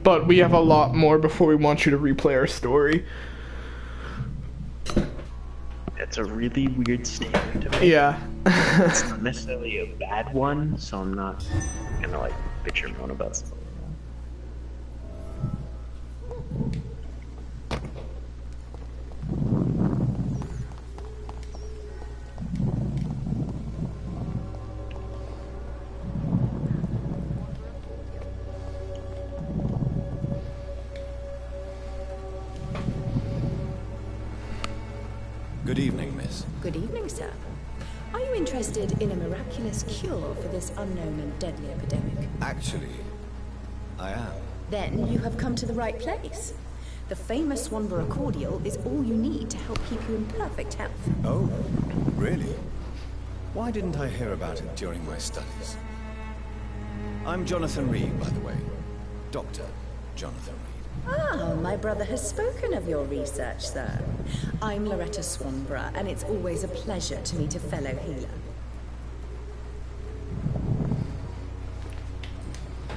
but we have a lot more before we want you to replay our story. It's a really weird stare to me. Yeah. It's not necessarily a bad one, so I'm not gonna like bitch or moan about stuff like Good evening, miss. Good evening, sir. Are you interested in a miraculous cure for this unknown and deadly epidemic? Actually, I am. Then you have come to the right place. The famous Swanborough cordial is all you need to help keep you in perfect health. Oh, really? Why didn't I hear about it during my studies? I'm Jonathan Reed, by the way. Dr. Jonathan Reed. Ah, my brother has spoken of your research, sir. I'm Loretta Swanborough, and it's always a pleasure to meet a fellow healer.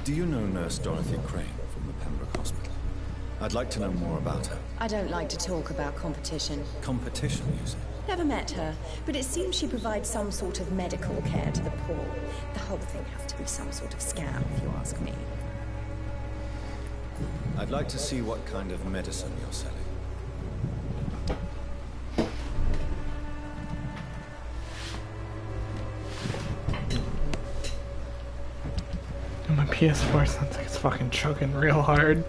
Do you know Nurse Dorothy Crane from the Pembroke Hospital? I'd like to know more about her. I don't like to talk about competition. Competition, you say? Never met her, but it seems she provides some sort of medical care to the poor. The whole thing has to be some sort of scam, if you ask me. I'd like to see what kind of medicine you're selling. My PS4 sounds like it's fucking choking real hard.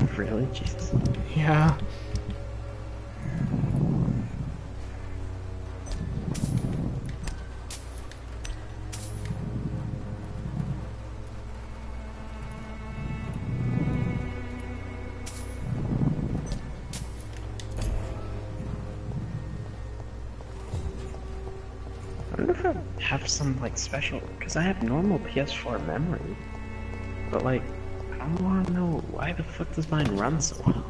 that. Really? Jesus. Yeah. I wonder if I have some like special, because I have normal PS4 memory, but like I don't want to know why the fuck does mine run so well.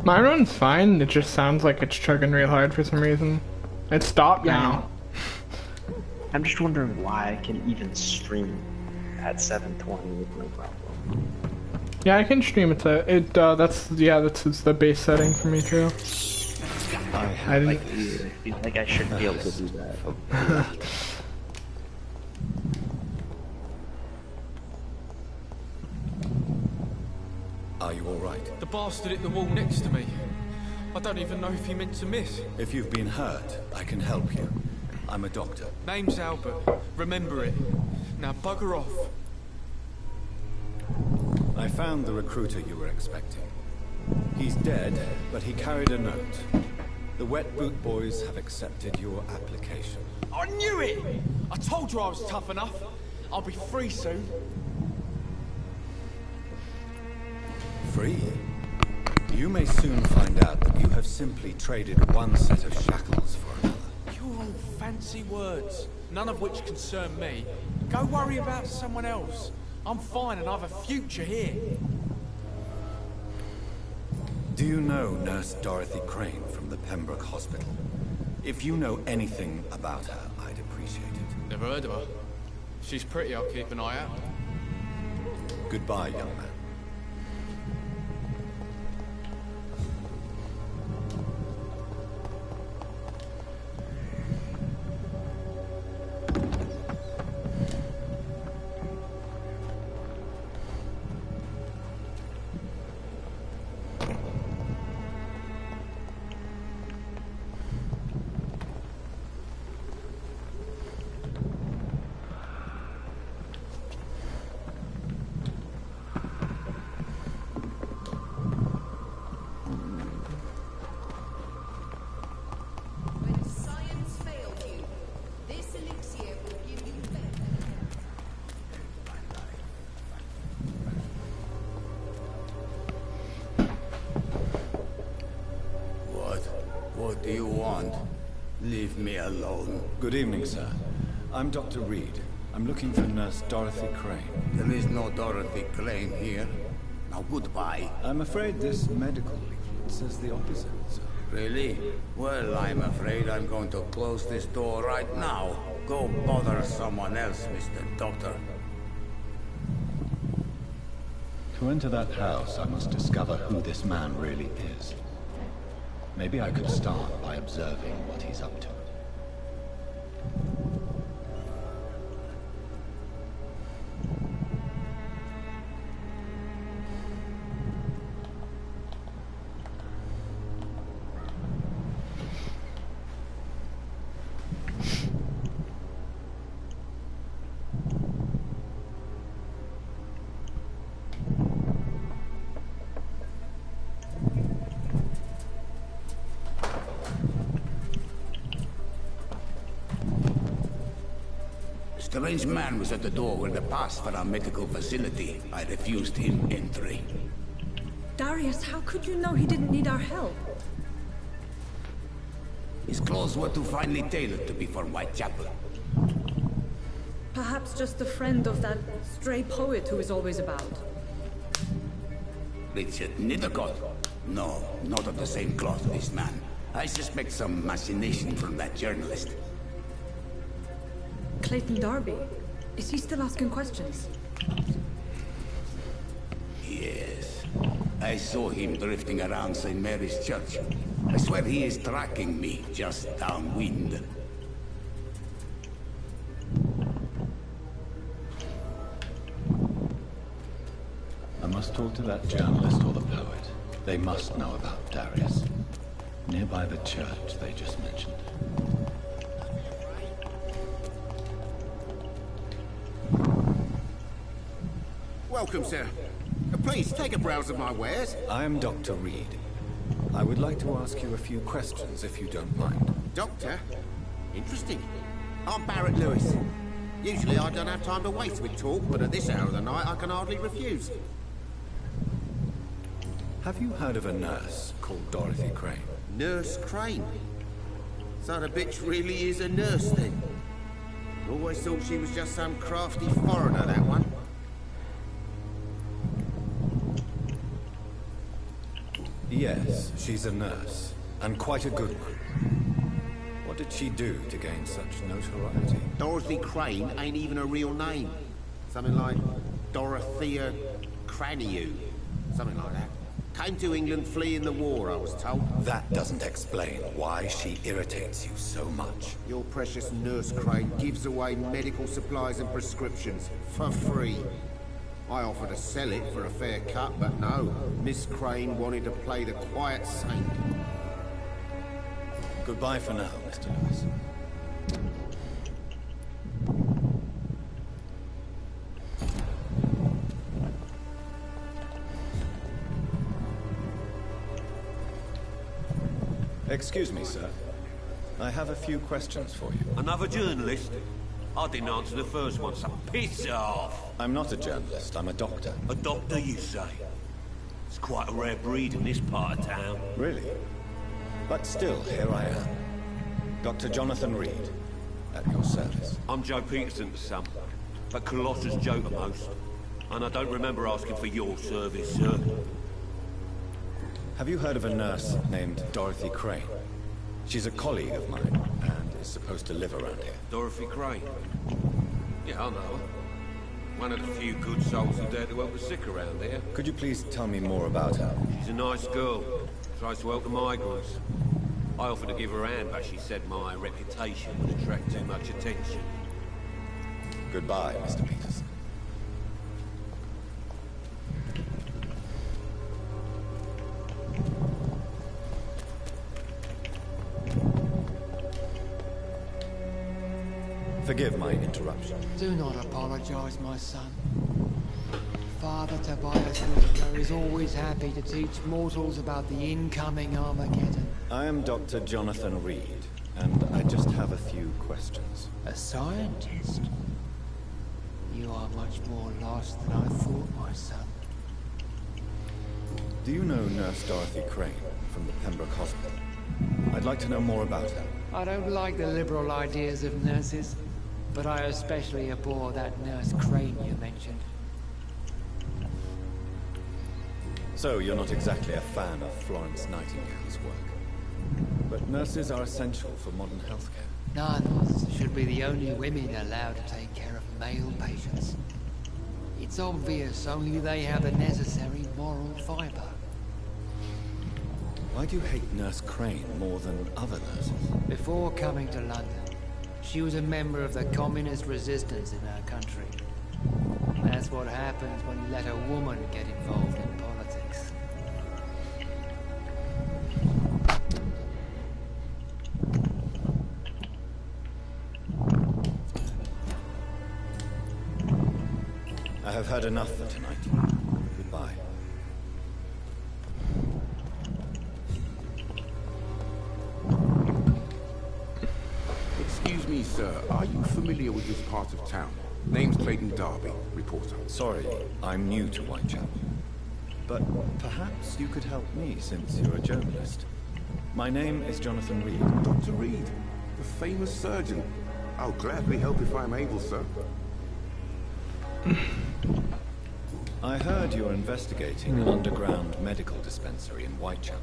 Mine runs fine, it just sounds like it's chugging real hard for some reason. It stopped now. I'm just wondering why I can even stream at 720 with no problem. Yeah, I can stream it to that's the base setting for me too. I didn't Like, I feel like I shouldn't be able to do that. Are you all right? The bastard at the wall next to me. I don't even know if he meant to miss. If you've been hurt, I can help you. I'm a doctor. Name's Albert. Remember it. Now bugger off. I found the recruiter you were expecting. He's dead, but he carried a note. The Wet Boot Boys have accepted your application. I knew it! I told you I was tough enough. I'll be free soon. Free? You may soon find out that you have simply traded one set of shackles for another. You're all fancy words, none of which concern me. Go worry about someone else. I'm fine and I've a future here. Do you know Nurse Dorothy Crane from the Pembroke Hospital? If you know anything about her, I'd appreciate it. Never heard of her. If she's pretty, I'll keep an eye out. Goodbye, young man. What do you want? Leave me alone. Good evening, sir. I'm Dr. Reed. I'm looking for Nurse Dorothy Crane. There is no Dorothy Crane here. Now goodbye. I'm afraid this medical leaflet says the opposite, sir. Really? Well, I'm afraid I'm going to close this door right now. Go bother someone else, Mr. Doctor. To enter that house, I must discover who this man really is. Maybe I could start by observing what he's up to. A strange man was at the door with a pass for our medical facility. I refused him entry. Darius, how could you know he didn't need our help? His clothes were too finely tailored to be for Whitechapel. Perhaps just a friend of that stray poet who is always about. Richard Nithercott? No, not of the same cloth, this man. I suspect some machination from that journalist. Clayton Darby. Is he still asking questions? Yes. I saw him drifting around St. Mary's Church. I swear he is tracking me, just downwind. I must talk to that journalist or the poet. They must know about Darius. Nearby the church they just mentioned. Welcome, sir. Please, take a browse of my wares. I am Dr. Reed. I would like to ask you a few questions, if you don't mind. Doctor? Interesting. I'm Barrett Lewis. Usually I don't have time to waste with talk, but at this hour of the night I can hardly refuse. Have you heard of a nurse called Dorothy Crane? Nurse Crane? So the bitch really is a nurse, then? Always thought she was just some crafty foreigner, that one. Yes, she's a nurse, and quite a good one. What did she do to gain such notoriety? Dorothy Crane ain't even a real name. Something like Dorothea Craniu. Something like that. Came to England fleeing the war, I was told. That doesn't explain why she irritates you so much. Your precious Nurse Crane gives away medical supplies and prescriptions for free. I offered to sell it for a fair cut, but no. Miss Crane wanted to play the quiet saint. Goodbye for now, Mr. Lewis. Excuse me, sir. I have a few questions for you. Another journalist? I didn't answer the first one, so piss off! I'm not a journalist, I'm a doctor. A doctor, you say? It's quite a rare breed in this part of town. Really? But still, here I am. Dr. Jonathan Reed, at your service. I'm Joe Peterson to some, but Colossus Joe to most. And I don't remember asking for your service, sir. Have you heard of a nurse named Dorothy Crane? She's a colleague of mine, and is supposed to live around here. Dorothy Crane? Yeah, I know her. One of the few good souls who dare to help the sick around here. Could you please tell me more about her? She's a nice girl. Tries to help the migrants. I offered to give her a hand, but she said my reputation would attract too much attention. Goodbye, Mr. Peterson. Forgive my interruption. Do not apologize, my son. Father Tobias Whitaker is always happy to teach mortals about the incoming Armageddon. I am Dr. Jonathan Reed, and I just have a few questions. A scientist? You are much more lost than I thought, my son. Do you know Nurse Dorothy Crane from the Pembroke Hospital? I'd like to know more about her. I don't like the liberal ideas of nurses, but I especially abhor that Nurse Crane you mentioned. So, you're not exactly a fan of Florence Nightingale's work. But nurses are essential for modern healthcare. Nuns should be the only women allowed to take care of male patients. It's obvious only they have the necessary moral fiber. Why do you hate Nurse Crane more than other nurses? Before coming to London, she was a member of the communist resistance in our country. That's what happens when you let a woman get involved in politics. I have had enough for tonight. Goodbye. Excuse me, sir. Are you familiar with this part of town? Name's Clayton Darby, reporter. Sorry, I'm new to Whitechapel. But perhaps you could help me since you're a journalist. My name is Jonathan Reed. Dr. Reed, the famous surgeon. I'll gladly help if I'm able, sir. I heard you're investigating an underground medical dispensary in Whitechapel.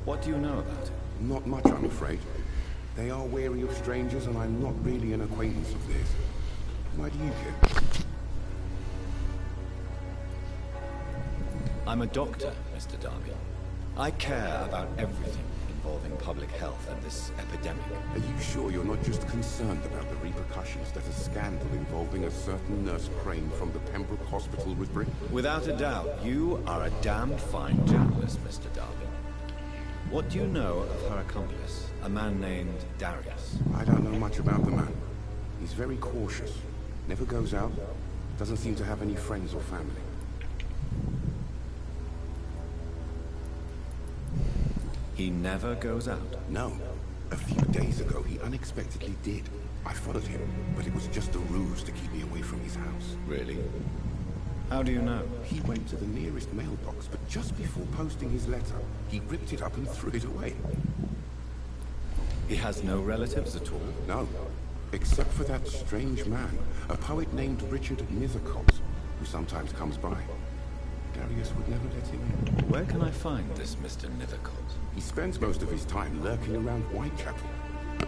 What do you know about it? Not much, I'm afraid. They are wary of strangers, and I'm not really an acquaintance of theirs. Why do you care? I'm a doctor, Mr. Darby. I care about everything involving public health and this epidemic. Are you sure you're not just concerned about the repercussions that a scandal involving a certain Nurse Crane from the Pembroke Hospital would bring? Without a doubt, you are a damned fine journalist, Mr. Darby. What do you know of her accomplice, a man named Darius? I don't know much about the man. He's very cautious. Never goes out. Doesn't seem to have any friends or family. He never goes out? No. A few days ago, he unexpectedly did. I followed him, but it was just a ruse to keep me away from his house. Really? How do you know? He went to the nearest mailbox, but just before posting his letter, he ripped it up and threw it away. He has no relatives at all? No. Except for that strange man, a poet named Richard Nithercott, who sometimes comes by. Darius would never let him in. Where can I find this Mr. Nithercott? He spends most of his time lurking around Whitechapel,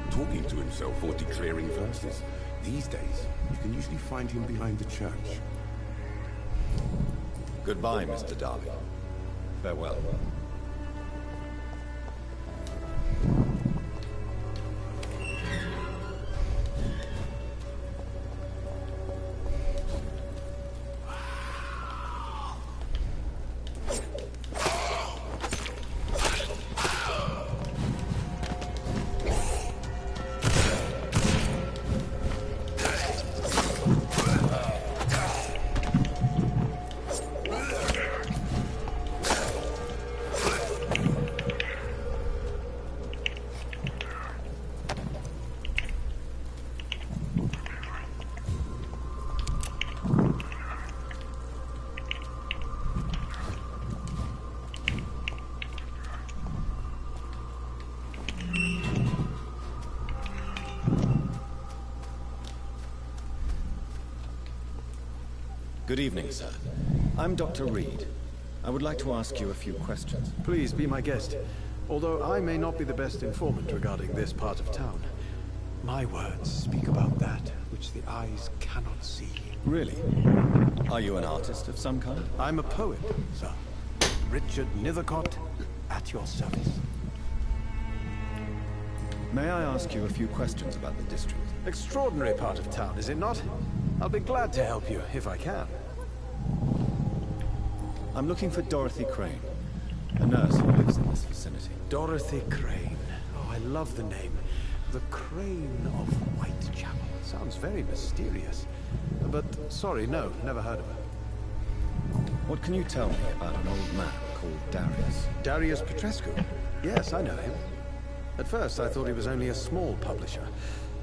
talking to himself or declaring verses. These days, you can usually find him behind the church. Goodbye, Mr. Darby. Farewell. Good evening, sir. I'm Dr. Reed. I would like to ask you a few questions. Please be my guest. Although I may not be the best informant regarding this part of town, my words speak about that which the eyes cannot see. Really? Are you an artist of some kind? I'm a poet, sir. Richard Nithercott, at your service. May I ask you a few questions about the district? Extraordinary part of town, is it not? I'll be glad to help you, if I can. I'm looking for Dorothy Crane, a nurse who lives in this vicinity. Dorothy Crane. Oh, I love the name. The Crane of Whitechapel. Sounds very mysterious. But, sorry, no, never heard of her. What can you tell me about an old man called Darius? Darius Petrescu? Yes, I know him. At first, I thought he was only a small publisher.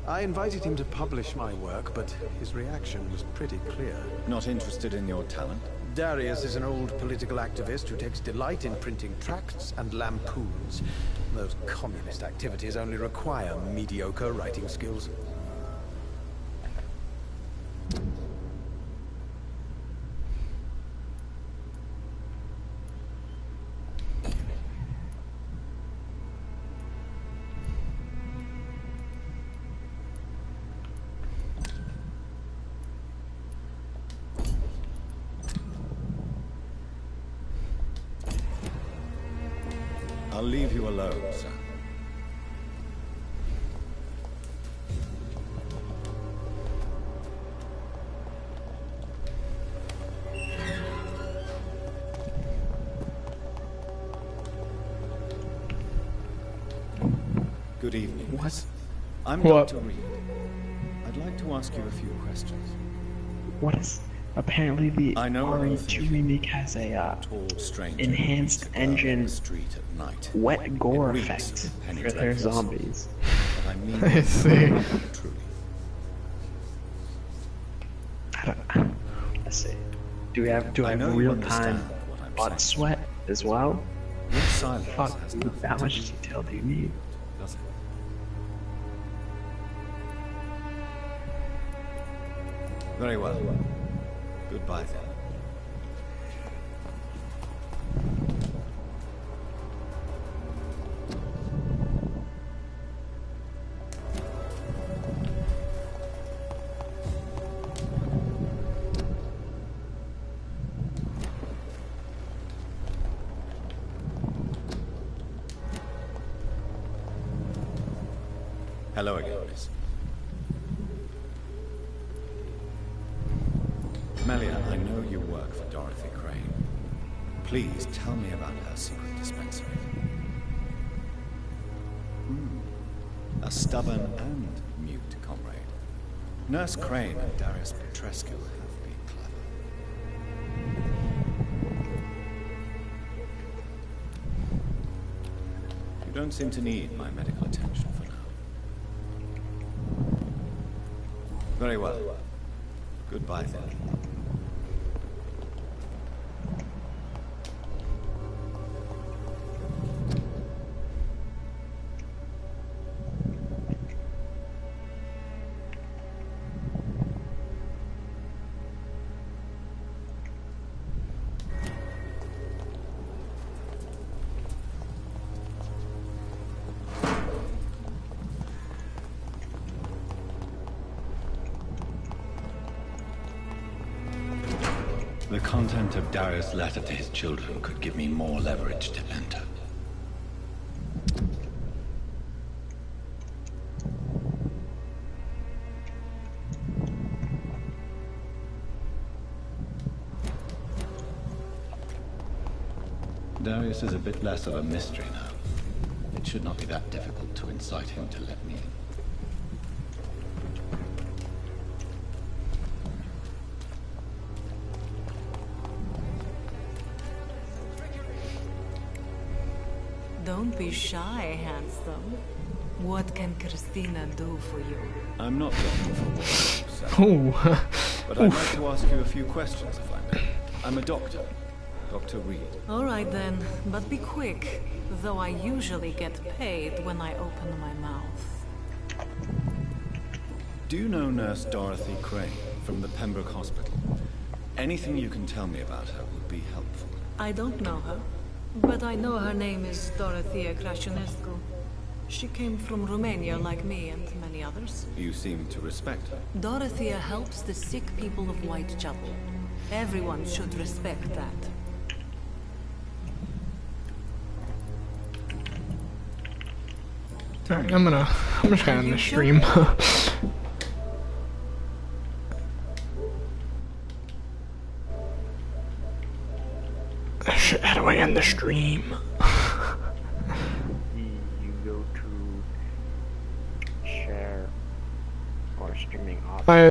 I invited him to publish my work, but his reaction was pretty clear. Not interested in your talent? Darius is an old political activist who takes delight in printing tracts and lampoons. Those communist activities only require mediocre writing skills. I'll leave you alone, sir. Good evening. What? I'm What? Dr. Reed. I'd like to ask you a few questions. What is... Apparently the I know RE2 remake has a tall stranger enhanced engine street at night. wet gore It reeks effect of penny for their dreadfuls. zombies. But I mean I see. truly. I don't... Let's see. Do I I have know you real-time understand what I'm butt saying. sweat as well? Your silence Fuck, has nothing how to much do, detail do you need? does it? Very well. Goodbye then. Hello again, miss. Melia, I know you work for Dorothy Crane. Please tell me about her secret dispensary. A stubborn and mute comrade. Nurse Crane and Darius Petrescu have been clever. You don't seem to need my medical attention for now. Very well. Goodbye then. The content of Darius' letter to his children could give me more leverage to enter. Darius is a bit less of a mystery now. It should not be that difficult to incite him to let me in. Don't be shy, handsome. What can Christina do for you? I'm not looking for work, sir. Oh. But I'd like to ask you a few questions, if I may. I'm a doctor. Dr. Reed. All right then, but be quick, though I usually get paid when I open my mouth. Do you know Nurse Dorothy Crane from the Pembroke Hospital? Anything you can tell me about her would be helpful. I don't know her, but I know her name is Dorothea Crasionescu. She came from Romania like me and many others. You seem to respect her. Dorothea helps the sick people of Whitechapel. Everyone should respect that. Alright, I'm just gonna end the stream. Shit, how do I end the stream? You go to share or streaming options.